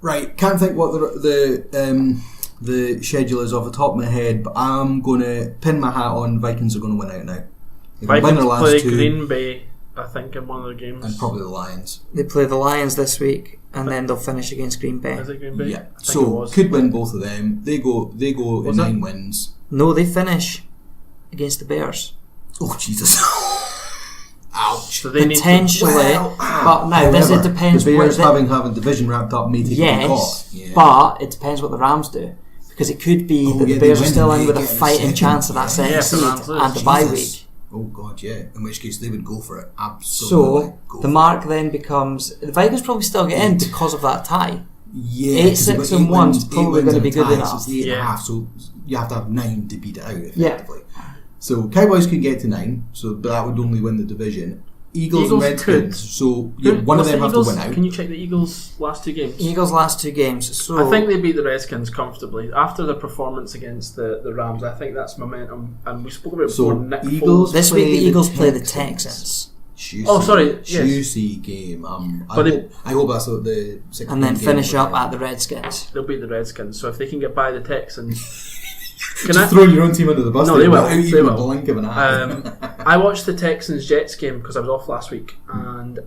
Speaker 3: Right, can't think what the schedule is off the top of my head, but I'm going to pin my hat on Vikings are going to win out now.
Speaker 2: Vikings play Green Bay, I think, in one of their games.
Speaker 3: And probably the Lions.
Speaker 4: They play the Lions this week, and then they'll finish against Green Bay.
Speaker 2: Is it Green Bay?
Speaker 3: Yeah. So could win both of them. They go in 9 wins.
Speaker 4: No, they finish against the Bears.
Speaker 3: Oh Jesus! Ouch.
Speaker 2: So they
Speaker 4: potentially, but now it depends.
Speaker 3: The Bears having division wrapped up may take a caught.
Speaker 4: Yeah. But it depends what the Rams do, because it could be that the Bears are still in with a fighting chance of that second seed and the bye week.
Speaker 3: Oh God, yeah. In which case they would go for it. Absolutely.
Speaker 4: So the mark then becomes the Vikings probably still get in because of that tie.
Speaker 3: Yeah,
Speaker 4: 8-6-1 is probably going to be good enough.
Speaker 3: So it's 8.5, so you have to have 9 to beat it out effectively. Yeah. So Cowboys could get to 9, but that would only win the division. Eagles and Redskins, so one of them have to win out.
Speaker 2: Can you check the Eagles' last 2 games?
Speaker 4: Eagles' last 2 games. So
Speaker 2: I think they beat the Redskins comfortably after the performance against the Rams. I think that's momentum, and we spoke about it before. Nick Foles.
Speaker 4: This week the Eagles play the Texans.
Speaker 3: Juicy game. I hope that's the 6th.
Speaker 4: And then finish up at the Redskins.
Speaker 2: They'll beat the Redskins. So if they can get by the Texans.
Speaker 3: Just throw your own team under the bus.
Speaker 2: No, they will. They will.
Speaker 3: Blink of an eye.
Speaker 2: I watched the Texans-Jets game because I was off last week, and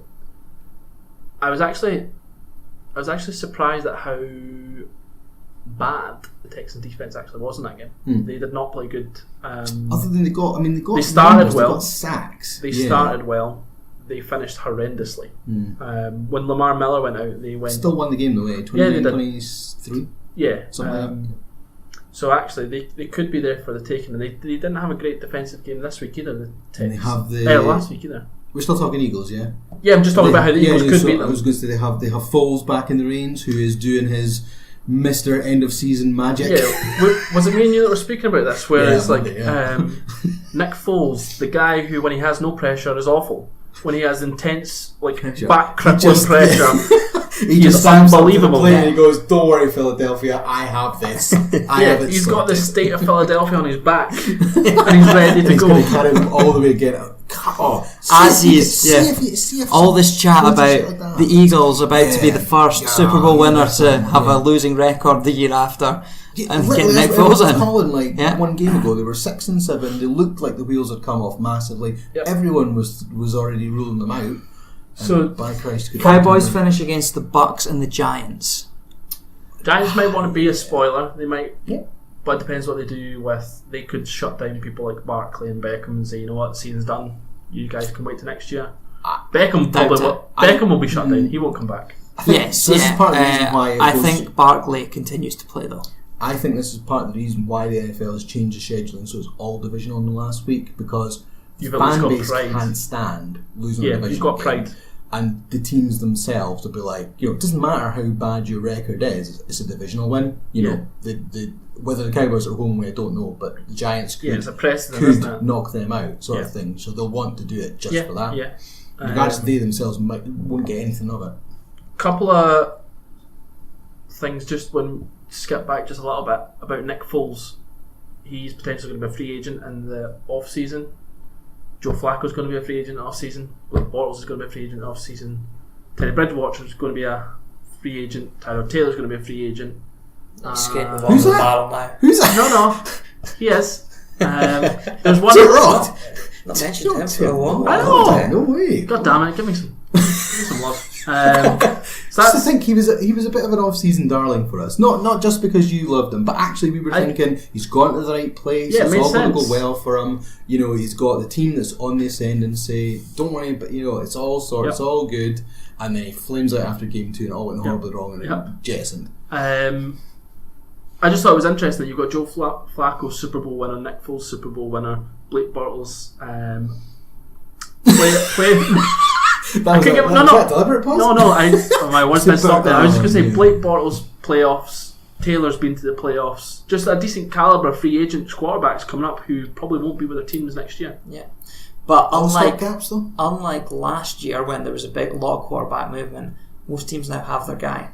Speaker 2: I was actually surprised at how bad the Texans defense actually was in that game. They did not play good.
Speaker 3: Other than they
Speaker 2: started well.
Speaker 3: They got sacks.
Speaker 2: They started well. They finished horrendously. When Lamar Miller went out, they
Speaker 3: still won the game though. 29-23.
Speaker 2: Yeah. So actually, they could be there for the taking. And they didn't have a great defensive game this week either. The Texans. Last week either.
Speaker 3: We're still talking Eagles, yeah.
Speaker 2: Yeah, I'm just talking about how the Eagles could beat them.
Speaker 3: I was going to say they have Foles back in the reins, who is doing his Mr. End of Season magic.
Speaker 2: Yeah, was it me and you that were speaking about this? Where it's like Nick Foles, the guy who, when he has no pressure, is awful. When he has intense, back crippling pressure.
Speaker 3: He just stands unbelievable. Up to the plane and he goes, "Don't worry, Philadelphia, I have this."
Speaker 2: He's got the state of Philadelphia on his back, and he's ready to go.
Speaker 3: He's going to carry him all the way again.
Speaker 4: all this chat about the Eagles about to be the first Super Bowl winner to have a losing record the year after. And getting Nick Foles in.
Speaker 3: One game ago, they were 6-7. They looked like the wheels had come off massively. Yep. Everyone was already ruling them out.
Speaker 2: So,
Speaker 3: by Christ,
Speaker 4: Cowboys finish against the Bucks and the Giants.
Speaker 2: Giants might want to be a spoiler. They might, but it depends what they do with. They could shut down people like Barkley and Beckham and say, you know what, season's done. You guys can wait till next year. Beckham will be shut down. He won't come back.
Speaker 3: This is part of the reason why
Speaker 4: I think Barkley continues to play though.
Speaker 3: I think this is part of the reason why the NFL has changed the scheduling so it's all divisional in the last week, because the fan base can't stand losing a divisional
Speaker 2: you've got
Speaker 3: game.
Speaker 2: pride.
Speaker 3: And the teams themselves will be like, it doesn't matter how bad your record is, it's a divisional win. You know, the whether the Cowboys are home, I don't know, but the Giants could knock them out, sort of thing. So they'll want to do it just for that.
Speaker 2: Yeah.
Speaker 3: Regardless, they themselves won't get anything of it.
Speaker 2: Couple of things, just when skip back just a little bit about Nick Foles. He's potentially going to be a free agent in the off season. Joe Flacco's going to be a free agent in the off season. Blake Bortles is going to be a free agent in the off season. Teddy Bridgewater is going to be a free agent. Tyler Taylor's going to be a free agent.
Speaker 4: Who's that?
Speaker 3: Who's that?
Speaker 2: No, he is. There's one.
Speaker 4: Not mentioned him for a while.
Speaker 2: I know.
Speaker 3: No way.
Speaker 2: God damn it! Give me some love.
Speaker 3: So that's the thing. He was a bit of an off-season darling for us. Not just because you loved him, but actually we were thinking he's gone to the right place.
Speaker 2: Yeah,
Speaker 3: it's
Speaker 2: it
Speaker 3: all
Speaker 2: made
Speaker 3: going to
Speaker 2: sense.
Speaker 3: go well for him. He's got the team that's on the ascendancy. Don't worry, but it's all sorts, it's all good. And then he flames out after game 2 and all went horribly wrong and then jettisoned.
Speaker 2: I just thought it was interesting that you've got Joe Flacco, Super Bowl winner, Nick Foles, Super Bowl winner, Blake Bortles,
Speaker 3: deliberate pause?
Speaker 2: My words didn't stop there. I was just going to say Blake Bortles playoffs. Taylor's been to the playoffs. Just a decent calibre free agent quarterbacks coming up who probably won't be with their teams next year.
Speaker 4: Yeah, but
Speaker 3: gaps,
Speaker 4: unlike last year when there was a big lot of quarterback movement, most teams now have their guy.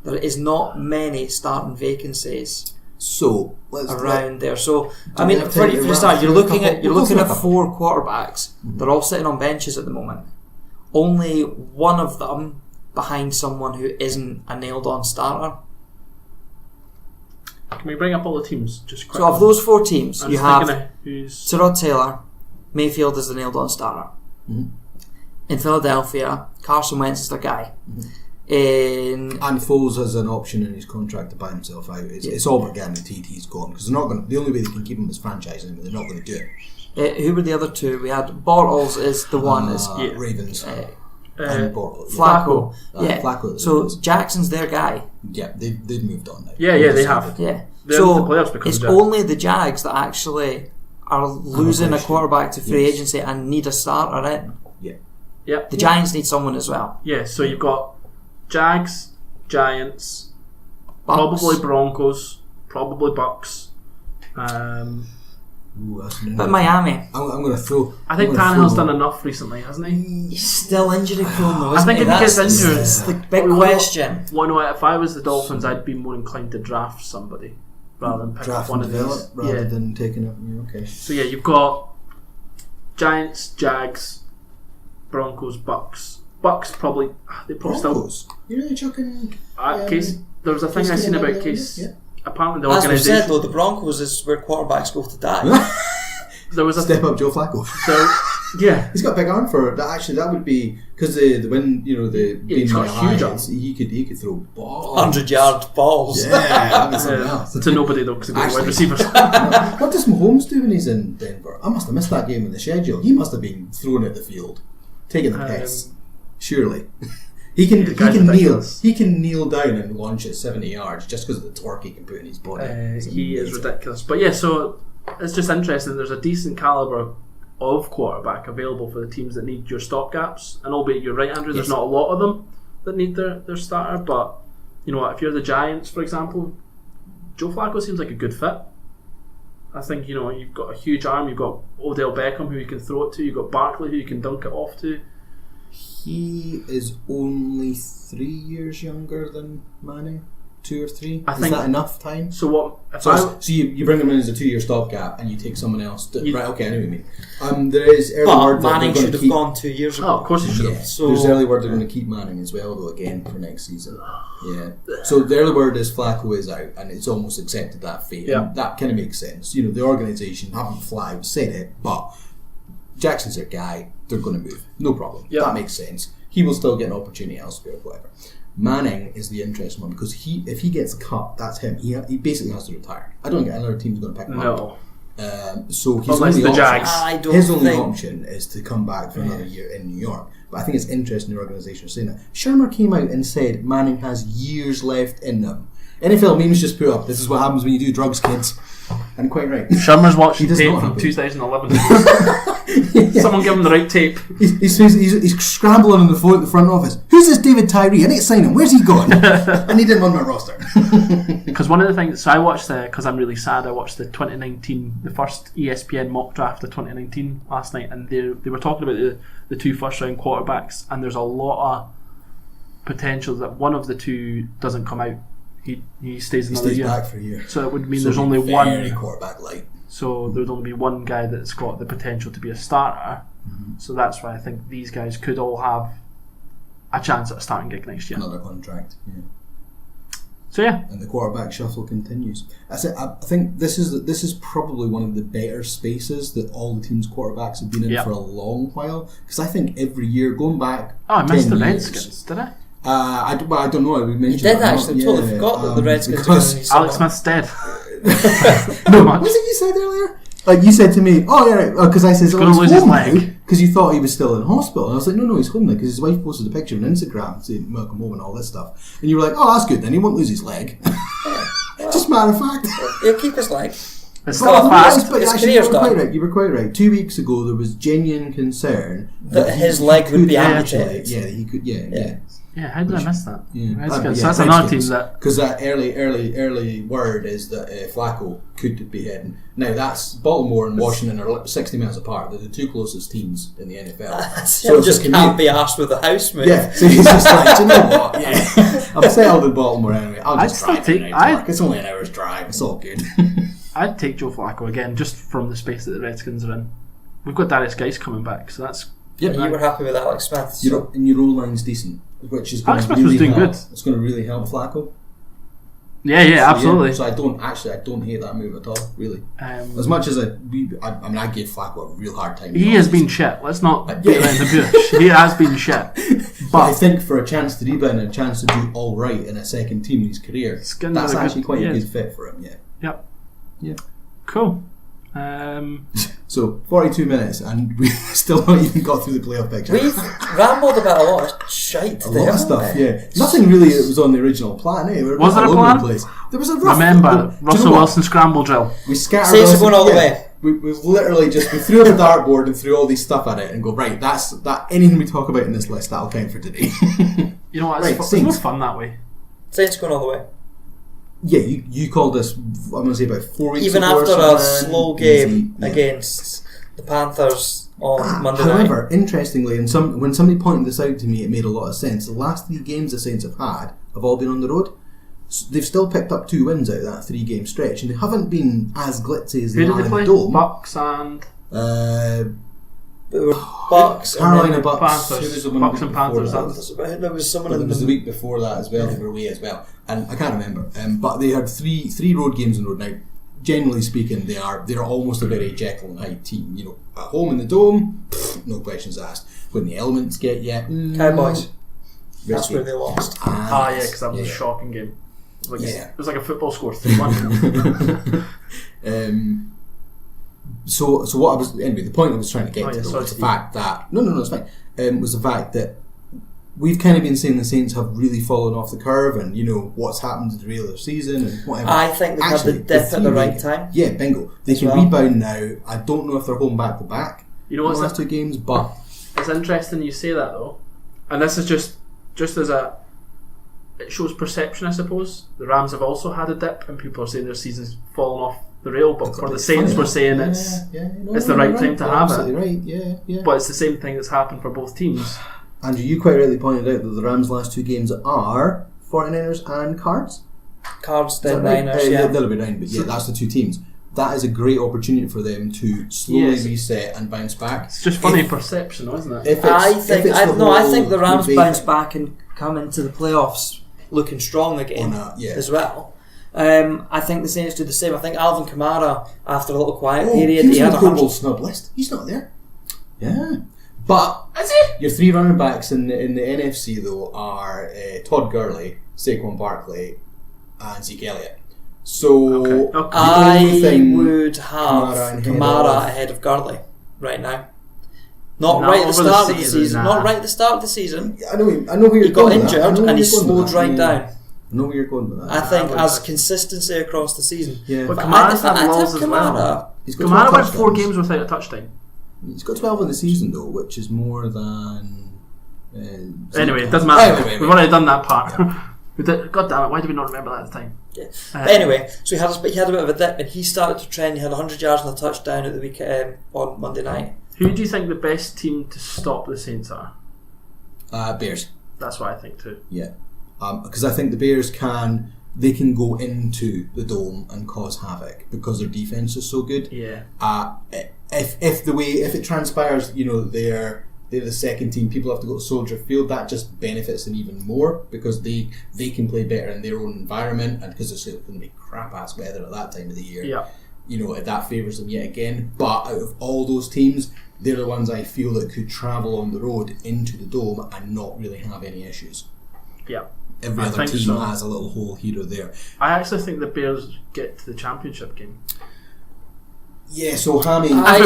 Speaker 4: There is not many starting vacancies.
Speaker 3: So
Speaker 4: around there. So I mean, for a start, you're looking at 4 quarterbacks. They're all sitting on benches at the moment. Only one of them behind someone who isn't a nailed-on starter.
Speaker 2: Can we bring up all the teams just quickly?
Speaker 4: So of those 4 teams, you have Tyrod Taylor, Mayfield is the nailed-on starter.
Speaker 3: Mm-hmm.
Speaker 4: In Philadelphia, Carson Wentz is their guy.
Speaker 3: Mm-hmm.
Speaker 4: And
Speaker 3: Foles has an option in his contract to buy himself out. It's all but guaranteed he's gone, because they're not going. The only way they can keep him is franchising, but they're not going to do it.
Speaker 4: Who were the other 2? We had Bortles is the one.
Speaker 3: Ravens.
Speaker 2: And
Speaker 4: Flacco.
Speaker 3: Flacco.
Speaker 4: So Jackson's their guy.
Speaker 3: Yeah, they've moved on now.
Speaker 2: Yeah, they have.
Speaker 4: Yeah.
Speaker 2: They're
Speaker 4: so
Speaker 2: in the playoffs because
Speaker 4: it's
Speaker 2: of that.
Speaker 4: only the Jags that actually are losing a quarterback to free agency and need a starter in.
Speaker 2: Yeah.
Speaker 4: The Giants need someone as well.
Speaker 2: Yeah, so you've got Jags, Giants,
Speaker 4: Bucks.
Speaker 2: probably Broncos, probably Bucks.
Speaker 4: But Miami.
Speaker 3: I'm going to throw.
Speaker 2: I think Tannehill's done enough recently, hasn't he?
Speaker 4: He's still injury prone though.
Speaker 2: I think if he gets injured,
Speaker 4: that's the big question.
Speaker 2: If I was the Dolphins, I'd be more inclined to draft somebody rather than pick up one of these.
Speaker 3: Rather than taking it. Okay.
Speaker 2: So you've got Giants, Jags, Broncos, Bucks. Bucks probably
Speaker 3: Broncos? You're really chucking.
Speaker 2: Case. There was a thing I seen about Case. Yeah. Apparently, the
Speaker 4: as
Speaker 2: organisation.
Speaker 4: we said though, the Broncos is where quarterbacks go to die.
Speaker 3: There was a step up Joe Flacco.
Speaker 2: So yeah,
Speaker 3: he's got a big arm for that. Actually, that would be because
Speaker 2: he's got a huge arm.
Speaker 3: He could throw balls,
Speaker 4: 100-yard balls.
Speaker 3: Yeah, that was something else.
Speaker 2: To nobody though, because they've got wide receivers.
Speaker 3: What does Mahomes do when he's in Denver? I must have missed that game in the schedule. He must have been thrown at the field, taking the piss. Surely. He can kneel down and launch at 70 yards just because of the torque he can put in his body.
Speaker 2: He is ridiculous. But yeah, so it's just interesting. There's a decent calibre of quarterback available for the teams that need your stopgaps. And albeit you're right, Andrew, there's not a lot of them that need their starter. But you know what? If you're the Giants, for example, Joe Flacco seems like a good fit. I think you've got a huge arm. You've got Odell Beckham who you can throw it to. You've got Barkley who you can dunk it off to.
Speaker 3: He is only 3 years younger than Manning. 2 or 3?
Speaker 2: I
Speaker 3: Is
Speaker 2: think
Speaker 3: that enough time?
Speaker 2: So what?
Speaker 3: So you bring them in as a 2-year stopgap and you take someone else. Right, okay, I know what you mean. There is early word that
Speaker 4: Manning should have gone 2 years ago.
Speaker 2: Oh, of course he should have.
Speaker 3: Yeah. So there's early word they're going to keep Manning as well, though, again, for next season. Yeah. So the early word is Flacco is out, and it's almost accepted that fate.
Speaker 2: Yeah.
Speaker 3: And that kind of makes sense. You know, the organisation haven't flat out said it, but Jackson's their guy. They're going to move. No problem.
Speaker 2: Yeah.
Speaker 3: That makes sense. He will still get an opportunity elsewhere, whatever. Manning is the interesting one because if he gets cut, that's him. He basically has to retire. I don't think another team's going to pick him up. So his
Speaker 2: Unless
Speaker 3: only
Speaker 2: the
Speaker 3: option,
Speaker 2: Jags.
Speaker 3: his only option is to come back for another year in New York. But I think it's interesting the organisation is saying that. Shermer came out and said Manning has years left in them. NFL memes just put up, this is what happens when you do drugs, kids. And quite right.
Speaker 2: Shermer's watching
Speaker 3: He does
Speaker 2: tape
Speaker 3: not
Speaker 2: from
Speaker 3: have it.
Speaker 2: 2011. Someone give him the right tape.
Speaker 3: He's scrambling on the phone at the front office. Who's this David Tyree? I need to sign him. Where's he going? I need him on my roster.
Speaker 2: Because one of the things, so I watched because I'm really sad, I watched the 2019, the first ESPN mock draft of 2019 last night, and they were talking about the 2 first round quarterbacks, and there's a lot of potential that one of the 2 doesn't come out. He stays another year.
Speaker 3: Back for a year.
Speaker 2: So it would mean there's only one
Speaker 3: quarterback light.
Speaker 2: So there'd only be one guy that's got the potential to be a starter. Mm-hmm. So that's why I think these guys could all have a chance at a starting gig next year.
Speaker 3: Another contract. Yeah.
Speaker 2: So yeah.
Speaker 3: And the quarterback shuffle continues. I think this is probably one of the better spaces that all the teams' quarterbacks have been in for a long while. Because I think every year going back.
Speaker 2: Oh, I missed the Redskins, did I?
Speaker 3: I don't know. We mentioned.
Speaker 4: You did actually. Totally forgot that the Redskins are going to need
Speaker 2: Alex Smith's dead.
Speaker 3: No, what was it you said earlier? Like you said to me, oh yeah, because I said he's
Speaker 2: going to lose his leg
Speaker 3: because you thought he was still in hospital. And I was like, no, he's home now because his wife posted a picture on Instagram saying welcome home and all this stuff. And you were like, oh, that's good. Then he won't lose his leg. Just matter of fact,
Speaker 4: he'll keep his leg.
Speaker 2: It's still a fact.
Speaker 4: His career's done.
Speaker 3: You were quite right. 2 weeks ago, there was genuine concern
Speaker 4: that his leg would be amputated.
Speaker 3: Yeah, he could. Yeah.
Speaker 2: Yeah, how did I miss that?
Speaker 3: Yeah.
Speaker 2: So that's another team that...
Speaker 3: Because that early word is that Flacco could be heading. Now, that's Baltimore and Washington are 60 miles apart. They're the 2 closest teams in the NFL.
Speaker 4: So it just can't be arsed with a house move.
Speaker 3: Yeah, so he's just like, do you know what? Yeah, I'm settled in Baltimore anyway. I'll just drive to York. It's only an hour's drive. It's all good.
Speaker 2: I'd take Joe Flacco again, just from the space that the Redskins are in. We've got Darius Geis coming back, so that's...
Speaker 4: Yeah, you were happy with Alex Smith.
Speaker 3: So. And your O line's decent, which is going
Speaker 2: Alex
Speaker 3: to
Speaker 2: Smith was doing
Speaker 3: help.
Speaker 2: good.
Speaker 3: It's going to really help Flacco.
Speaker 2: Yeah, absolutely.
Speaker 3: Yeah, so I don't hate that move at all, really. As much as I gave Flacco a real hard time.
Speaker 2: He has been shit. Let's not beat around the bush. He has been shit.
Speaker 3: But I think for a chance to rebound and a chance to do all right in a second team in his career, that's actually quite a good fit for him. Yeah.
Speaker 2: Yep.
Speaker 3: Yeah.
Speaker 2: Cool.
Speaker 3: So 42 minutes and we still not even got through the playoff picture.
Speaker 4: We've rambled about a lot of shite.
Speaker 3: A lot of stuff, yeah. Nothing really that was on the original plan, eh?
Speaker 2: Was there a plan?
Speaker 3: There was a rough...
Speaker 2: Remember, Russell Wilson scramble drill.
Speaker 3: We scattered...
Speaker 4: Saints are going all the way.
Speaker 3: We've literally just... We threw up a dartboard and threw all these stuff at it and go, right, that anything we talk about in this list, that'll count for today.
Speaker 2: You know what? It's more fun that way.
Speaker 4: Saints going all the way.
Speaker 3: Yeah, you called this, I'm going to say about 4 weeks
Speaker 4: even
Speaker 3: ago.
Speaker 4: Even after a slow game against the Panthers on Monday night.
Speaker 3: However, interestingly, and when somebody pointed this out to me, it made a lot of sense. The last 3 games the Saints have had have all been on the road. So they've still picked up 2 wins out of that 3-game stretch, and they haven't been as glitzy as they are in the Dome.
Speaker 2: Bucks and...
Speaker 4: Bucks,
Speaker 3: Carolina
Speaker 4: and
Speaker 3: Bucks,
Speaker 2: Panthers. Bucks and Panthers.
Speaker 4: There was someone in
Speaker 3: the week before that as well. They were away as well, and I can't remember. But they had three road games on the road. Now, generally speaking, they're almost a very Jekyll and Hyde team. You know, at home in the Dome, no questions asked. When the elements get you,
Speaker 4: Cowboys. That's where they lost.
Speaker 2: Yeah, because that was a shocking game. It was like a football score 3-1.
Speaker 3: So what I was anyway, the point I was trying to get to was the fact that no, it's fine. Was the fact that we've kind of been saying the Saints have really fallen off the curve, and you know what's happened to the regular season and whatever.
Speaker 4: I think they had the dip at the right time.
Speaker 3: Yeah, bingo. They can rebound now. I don't know if they're home back to back.
Speaker 2: You know what's
Speaker 3: the last 2 games, but
Speaker 2: it's interesting you say that though, and this is just as it shows perception, I suppose. The Rams have also had a dip, and people are saying their season's fallen off the rail, but for the Saints we're saying it's the right time to have it.
Speaker 3: Right, yeah.
Speaker 2: But it's the same thing that's happened for both teams.
Speaker 3: Andrew, you quite rightly pointed out that the Rams' last 2 games are 49ers and Cards.
Speaker 4: Cards, then Niners.
Speaker 3: They'll be 9, but that's the 2 teams. That is a great opportunity for them to slowly reset and bounce back.
Speaker 2: It's just funny perception, isn't it?
Speaker 4: I think the Rams bounce back and come into the playoffs looking strong again as well. I think the Saints do the same. I think Alvin Kamara, after a little quiet period,
Speaker 3: he had a Pro Bowl snub list. He's not there. Yeah, but your 3 running backs in the NFC though are Todd Gurley, Saquon Barkley, and Zeke Elliott. So
Speaker 4: I would have Kamara ahead of Gurley right now. Not right at the start of the season. Not right at the start of the season.
Speaker 3: I know where you're going.
Speaker 4: He got injured and he slowed right down.
Speaker 3: I know where you're going with that.
Speaker 4: I think as consistency across the season.
Speaker 2: Yeah. But Kamara's had lows as well. Kamara went 4 games without a touchdown.
Speaker 3: He's got 12 in the season though, which is more than.
Speaker 2: Anyway, it doesn't matter. We've already done that part. God damn it! Why did we not remember that at the time?
Speaker 4: Yeah. But anyway, so he had a bit of a dip, and he started to trend. He had 100 yards and a touchdown at the week on Monday night.
Speaker 2: Who do you think the best team to stop the Saints are?
Speaker 3: Bears.
Speaker 2: That's what I think too.
Speaker 3: Yeah, because I think the Bears can go into the dome and cause havoc because their defense is so good.
Speaker 2: Yeah.
Speaker 3: If it transpires, they're the second team, people have to go to Soldier Field, that just benefits them even more because they can play better in their own environment, and because it's going to be crap ass weather at that time of the year.
Speaker 2: Yeah.
Speaker 3: That favours them yet again. But out of all those teams, they're the ones I feel that could travel on the road into the dome and not really have any issues.
Speaker 2: Yeah.
Speaker 3: Every other team has a little hole here or there.
Speaker 2: I actually think the Bears get to the championship game.
Speaker 3: Yeah, so Hammy...
Speaker 2: If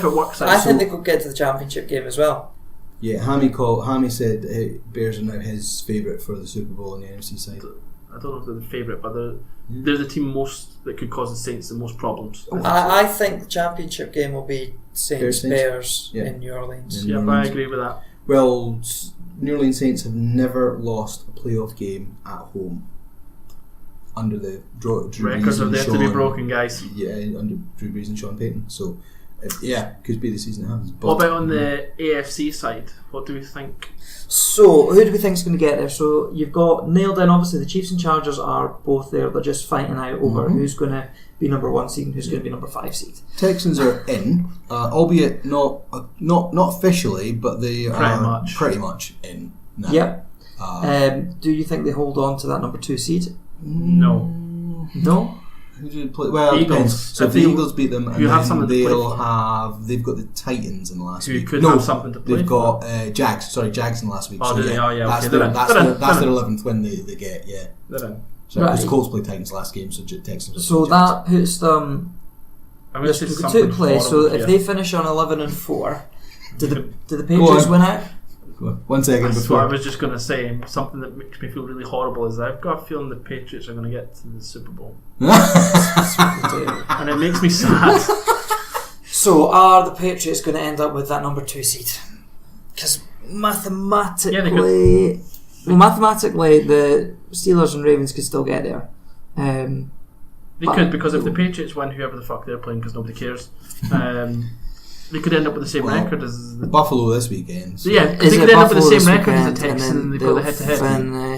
Speaker 2: it works out.
Speaker 4: I think they could get to the championship game as well.
Speaker 3: Yeah, Hammy said Bears are now his favourite for the Super Bowl on the NFC side.
Speaker 2: I don't know if they're the favourite, but they're the team that could cause the Saints the most problems.
Speaker 4: I think the championship game will be Saints-Bears in New Orleans.
Speaker 2: Yeah, I agree with that.
Speaker 3: Well, New Orleans Saints have never lost a playoff game at home. Under the Drew
Speaker 2: records are there to be broken, guys.
Speaker 3: Yeah, under Drew Brees and Sean Payton. So, could be the season it happens. But,
Speaker 2: what about on the AFC side? What do we think?
Speaker 4: So, who do we think is going to get there? So, you've got nailed in. Obviously, the Chiefs and Chargers are both there. They're just fighting out over who's going to be number 1 seed and who's going to be number 5 seed.
Speaker 3: Texans are in, albeit not officially, but they are pretty much in now.
Speaker 4: Yep. Do you think they hold on to that number 2 seed?
Speaker 2: No.
Speaker 3: Who did play? Well,
Speaker 2: Eagles.
Speaker 3: It depends. So if the Eagles beat them, and then they've got the Titans in the last week.
Speaker 2: Who could have something to play.
Speaker 3: They've got Jags. Sorry, Jags in the last week.
Speaker 2: Oh, did they? Oh, yeah.
Speaker 3: That's
Speaker 2: okay.
Speaker 3: That's their 11th win they get. Yeah.
Speaker 2: They're in.
Speaker 3: So because the Colts played Titans last game, so Texans.
Speaker 4: So that puts them.
Speaker 2: There's
Speaker 4: 2 plays. So if they finish on 11-4, do the Patriots win out?
Speaker 3: 1 second before.
Speaker 2: I was just going to say something that makes me feel really horrible is I've got a feeling the Patriots are going to get to the Super Bowl. And it makes me sad.
Speaker 4: So are the Patriots going to end up with that number 2 seed? Because mathematically, the Steelers and Ravens could still get there.
Speaker 2: They could, because if the Patriots win, whoever the fuck they're playing, because nobody cares, they could end up with the same record as the
Speaker 3: Buffalo this weekend.
Speaker 2: So yeah, they could end up with the same record as the Texans, and they've got the head-to-head.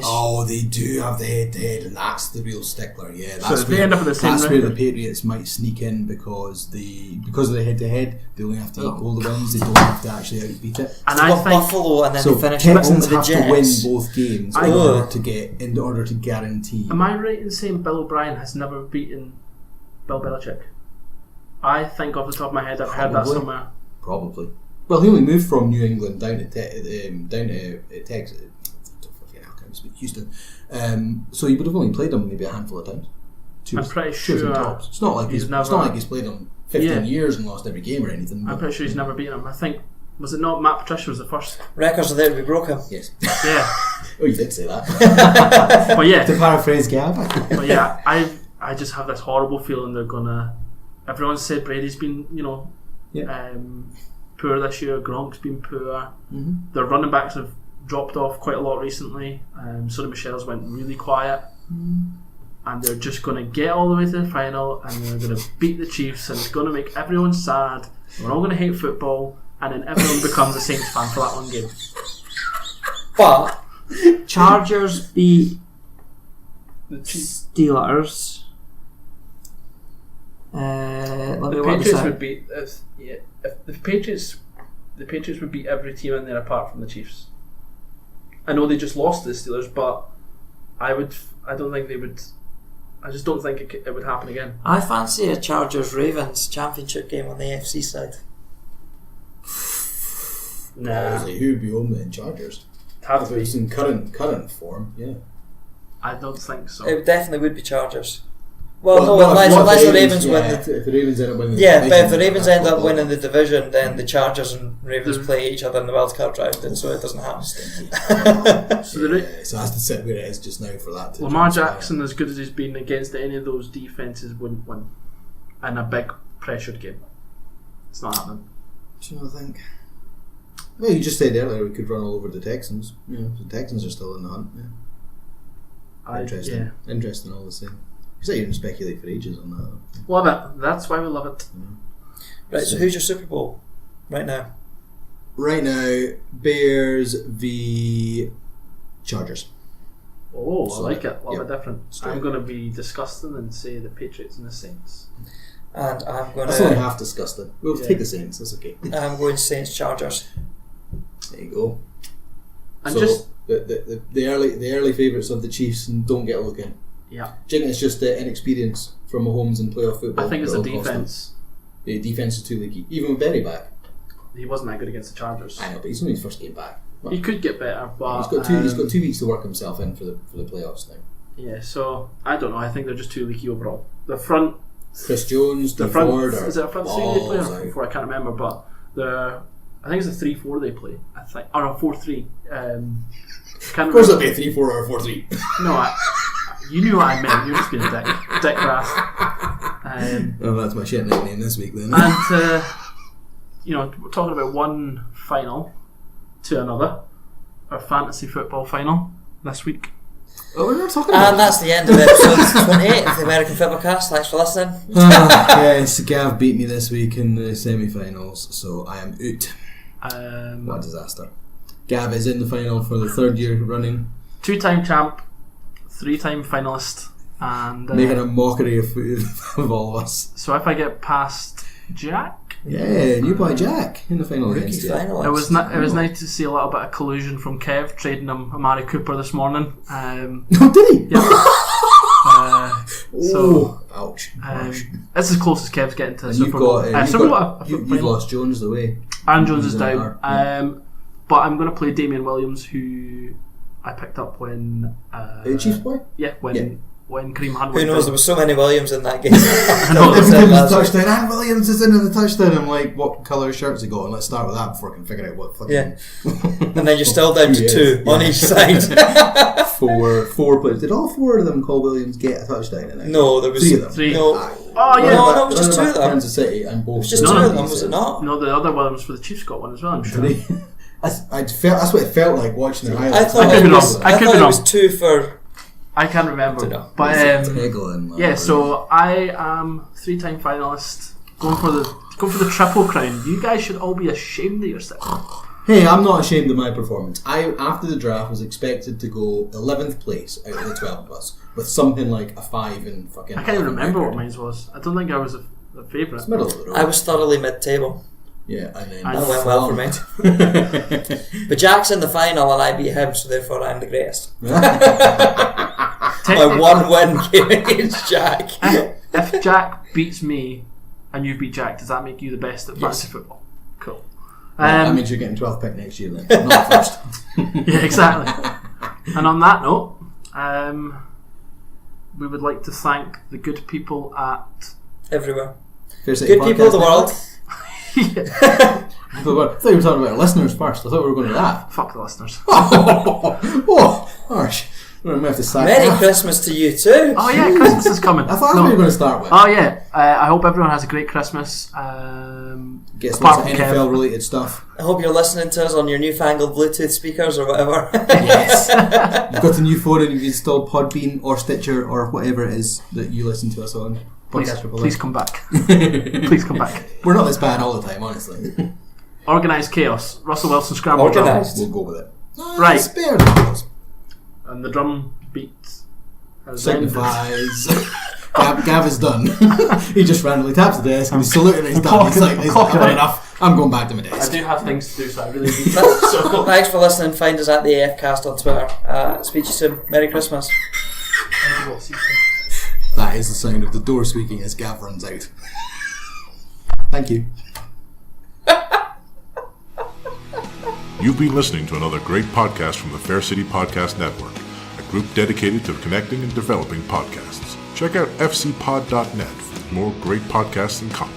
Speaker 3: Oh, they do have the head-to-head, and that's the real stickler. Yeah,
Speaker 2: that's so they end up with the same record.
Speaker 3: Where the Patriots might sneak in because of the head-to-head, they only have to equal the wins. They don't have to actually outbeat it.
Speaker 4: And I think Buffalo, and then they finish
Speaker 3: Texans
Speaker 4: with the
Speaker 3: have
Speaker 4: Jets.
Speaker 3: to win both games in order to guarantee.
Speaker 2: Am I right in saying Bill O'Brien has never beaten Bill Belichick? I think off the top of my head I've heard that somewhere.
Speaker 3: Probably. Well, he only moved from New England down to Texas. I can't speak Houston. So he would have only played him maybe a handful of times.
Speaker 2: I'm pretty sure.
Speaker 3: Tops. It's not like he's played him 15 years and lost every game or anything.
Speaker 2: I'm pretty sure he's never beaten him. I think, was it not Matt Patricia was the first?
Speaker 4: Records are there to be broken.
Speaker 3: Yes.
Speaker 2: Yeah.
Speaker 3: Oh, you did say that.
Speaker 2: But yeah.
Speaker 3: To paraphrase Gab.
Speaker 2: But yeah, I just have this horrible feeling they're gonna. Everyone said Brady's been, poor this year. Gronk's been poor.
Speaker 3: Mm-hmm.
Speaker 2: Their running backs have dropped off quite a lot recently. Sonny Michel's went really quiet. And they're just going to get all the way to the final, and they're going to beat the Chiefs, and it's going to make everyone sad. We're all going to hate football, and then everyone becomes a Saints fan for that one game.
Speaker 4: But Chargers beat
Speaker 2: the Chiefs.
Speaker 4: Steelers. Let me
Speaker 2: The
Speaker 4: work this
Speaker 2: Patriots
Speaker 4: out.
Speaker 2: would beat if the Patriots would beat every team in there apart from the Chiefs. I know they just lost to the Steelers, but I don't think they would. I just don't think it would happen again.
Speaker 4: I fancy a Chargers-Ravens championship game on the AFC side.
Speaker 2: Nah,
Speaker 3: Who would be home then? Chargers.
Speaker 2: have to
Speaker 3: If it's
Speaker 2: be.
Speaker 3: in current form, yeah.
Speaker 2: I don't think so.
Speaker 4: It definitely would be Chargers. Well, no, unless the Ravens win.
Speaker 3: If the Ravens end up winning,
Speaker 4: Yeah, but if the Ravens end up winning the division, then the Chargers and Ravens play each other in the wildcard round, and so it doesn't happen.
Speaker 2: So the
Speaker 3: so it has to sit where it is just now for that.
Speaker 2: Lamar Jackson, as good as he's been against any of those defenses, wouldn't win in a big pressured game. It's not happening.
Speaker 3: Do you know what I think? Well, you just said earlier we could run all over the Texans. You know, the Texans are still in the hunt. Yeah. Interesting.
Speaker 2: Yeah.
Speaker 3: Interesting all the same. Because I even speculate for ages on that.
Speaker 2: Love it. That's why we love it.
Speaker 4: Right, so who's your Super Bowl right now?
Speaker 3: Right now, Bears v Chargers.
Speaker 2: Oh,
Speaker 3: So,
Speaker 2: I like it. Love
Speaker 3: yeah,
Speaker 2: it different.
Speaker 3: straight.
Speaker 2: I'm going to be disgusting and say the Patriots and the Saints.
Speaker 4: And I'm going
Speaker 3: That's only
Speaker 4: to
Speaker 3: half disgusting. We'll take the Saints. That's okay.
Speaker 4: I'm going Saints Chargers.
Speaker 3: There you go.
Speaker 2: And
Speaker 3: so
Speaker 2: just
Speaker 3: the early favourites of the Chiefs don't get a look in.
Speaker 2: yeah,
Speaker 3: Do you think it's just the inexperience from Mahomes in playoff football?
Speaker 2: I think it's the
Speaker 3: that'll cost them?
Speaker 2: defense.
Speaker 3: The defense is too leaky. Even with Berry back.
Speaker 2: He wasn't that good against the Chargers.
Speaker 3: I know, but he's only his first game back. Well,
Speaker 2: He could get better, but
Speaker 3: he's got 2 weeks to work himself in for the playoffs now.
Speaker 2: Yeah, so I don't know. I think they're just too leaky overall. The front,
Speaker 3: Chris Jones,
Speaker 2: the
Speaker 3: the
Speaker 2: front
Speaker 3: Ford,
Speaker 2: is it a front three they play?
Speaker 3: balls
Speaker 2: Or
Speaker 3: out.
Speaker 2: 4? I can't remember, but I think it's a 3-4 they play. I think or a 4-3. Can't
Speaker 3: Of course
Speaker 2: remember.
Speaker 3: it'll be a 3-4 or a 4-3.
Speaker 2: No, you knew what I meant. You're just being a dick grass.
Speaker 3: Oh, that's my shit nickname this week then.
Speaker 2: And we're talking about one final to another. Our fantasy football final this week.
Speaker 3: Oh, we were talking about
Speaker 4: And that's the end of episode 28 of the American Fitbaw Cast. Thanks for listening.
Speaker 3: yes, Gav beat me this week in the semi-finals, so I am out. What a disaster. Gav is in the final for the 3rd year running.
Speaker 2: 2-time champ, 3-time finalist, and
Speaker 3: Making a mockery of all of us.
Speaker 2: so if I get past Jack,
Speaker 3: Yeah, new boy Jack in the final against you.
Speaker 4: Finalist.
Speaker 2: it was nice to see a little bit of collusion from Kev trading him Amari Cooper this morning.
Speaker 3: Oh, did he?
Speaker 2: Yeah. So
Speaker 3: ouch.
Speaker 2: it's as close as Kev's getting to the
Speaker 3: And
Speaker 2: Super Bowl.
Speaker 3: you've lost Jones the way.
Speaker 2: Aaron Jones is
Speaker 3: He's in
Speaker 2: down.
Speaker 3: there,
Speaker 2: But I'm going to play Damian Williams, who I picked up when
Speaker 3: Chiefs boy?
Speaker 2: when Kareem Hunt
Speaker 4: Who
Speaker 2: went
Speaker 4: knows?
Speaker 2: down.
Speaker 4: There were so many Williams in that game.
Speaker 2: I know.
Speaker 3: Every time there's a touchdown, and Williams is in the touchdown. I'm like, what colour shirts he got? And let's start with that before I can figure out what fucking.
Speaker 4: Yeah. And then you're still down to
Speaker 3: Yes.
Speaker 4: 2 on each side.
Speaker 3: Four players. Did all 4 of them call Williams get a touchdown in it?
Speaker 4: No, there was
Speaker 3: 3 of them.
Speaker 2: 3.
Speaker 4: No,
Speaker 2: Oh yeah.
Speaker 4: No, it was just 2 of them.
Speaker 3: Kansas City and both.
Speaker 4: it was just
Speaker 2: No,
Speaker 4: 2
Speaker 2: no,
Speaker 4: of them, was it not?
Speaker 2: No, the other Williams for the Chiefs got one as well, I'm sure.
Speaker 3: Did he? That's what it felt like watching the
Speaker 4: I
Speaker 3: highlights.
Speaker 4: thought
Speaker 2: could
Speaker 4: it
Speaker 2: be
Speaker 4: was,
Speaker 2: wrong. I
Speaker 4: I
Speaker 2: could
Speaker 4: thought
Speaker 2: be
Speaker 4: it
Speaker 2: wrong.
Speaker 4: was 2 for.
Speaker 2: I can't remember.
Speaker 4: Dunno.
Speaker 2: But
Speaker 3: Tegel.
Speaker 2: so I am 3-time finalist, going for the triple crown. You guys should all be ashamed of yourself.
Speaker 3: Hey, I'm not ashamed of my performance. I, after the draft, was expected to go 11th place out of the 12 of us, with something like a 5 in fucking.
Speaker 2: I can't even
Speaker 3: 11
Speaker 2: remember what
Speaker 3: record.
Speaker 2: mine was. I don't think I was a favourite.
Speaker 3: It's middle of the road.
Speaker 4: I was thoroughly mid-table.
Speaker 3: Yeah, and then
Speaker 2: That
Speaker 4: went well for me. But Jack's in the final and I beat him, so therefore I'm the greatest. My 1 win game against Jack.
Speaker 2: If Jack beats me and you beat Jack, does that make you the best at fantasy football? Cool.
Speaker 3: That means you're getting 12th pick next year then, not first.
Speaker 2: Yeah, exactly. And on that note, we would like to thank the good people at
Speaker 4: Everywhere.
Speaker 3: Fair City
Speaker 4: Good people of the world.
Speaker 3: I thought you were talking about our listeners first. I thought we were going to that.
Speaker 2: Fuck the listeners.
Speaker 3: Oh, harsh. We might have to sack
Speaker 4: Merry
Speaker 3: that.
Speaker 4: Christmas to you too.
Speaker 2: Oh yeah, Christmas is coming.
Speaker 3: I thought that's what you were going to start with.
Speaker 2: Oh yeah, I hope everyone has a great Christmas.
Speaker 3: Gets
Speaker 2: apart
Speaker 3: lots of
Speaker 2: from Kev.
Speaker 3: NFL related stuff.
Speaker 4: I hope you're listening to us on your newfangled Bluetooth speakers or whatever.
Speaker 3: Yes. You've got a new phone and you've installed Podbean or Stitcher or whatever it is that you listen to us on.
Speaker 2: Please come back. Please come back.
Speaker 3: We're not this bad all the time, honestly.
Speaker 2: Organised chaos. Russell Wilson scrambled
Speaker 4: Organised.
Speaker 3: We'll go with it.
Speaker 2: Right.
Speaker 3: Spare those.
Speaker 2: and the drum beat
Speaker 3: signifies Gav is done. He just randomly taps the desk and he's saluting and he's done. He's like, I've had enough. I'm going back to my desk.
Speaker 2: I do have things to do, so I really need to. So.
Speaker 4: Thanks for listening. Find us at the AFcast on Twitter. Speak to you soon. Merry Christmas.
Speaker 3: That is the sound of the door squeaking as Gav runs out. Thank you.
Speaker 5: You've been listening to another great podcast from the Fair City Podcast Network, a group dedicated to connecting and developing podcasts. Check out fcpod.net for more great podcasts and content.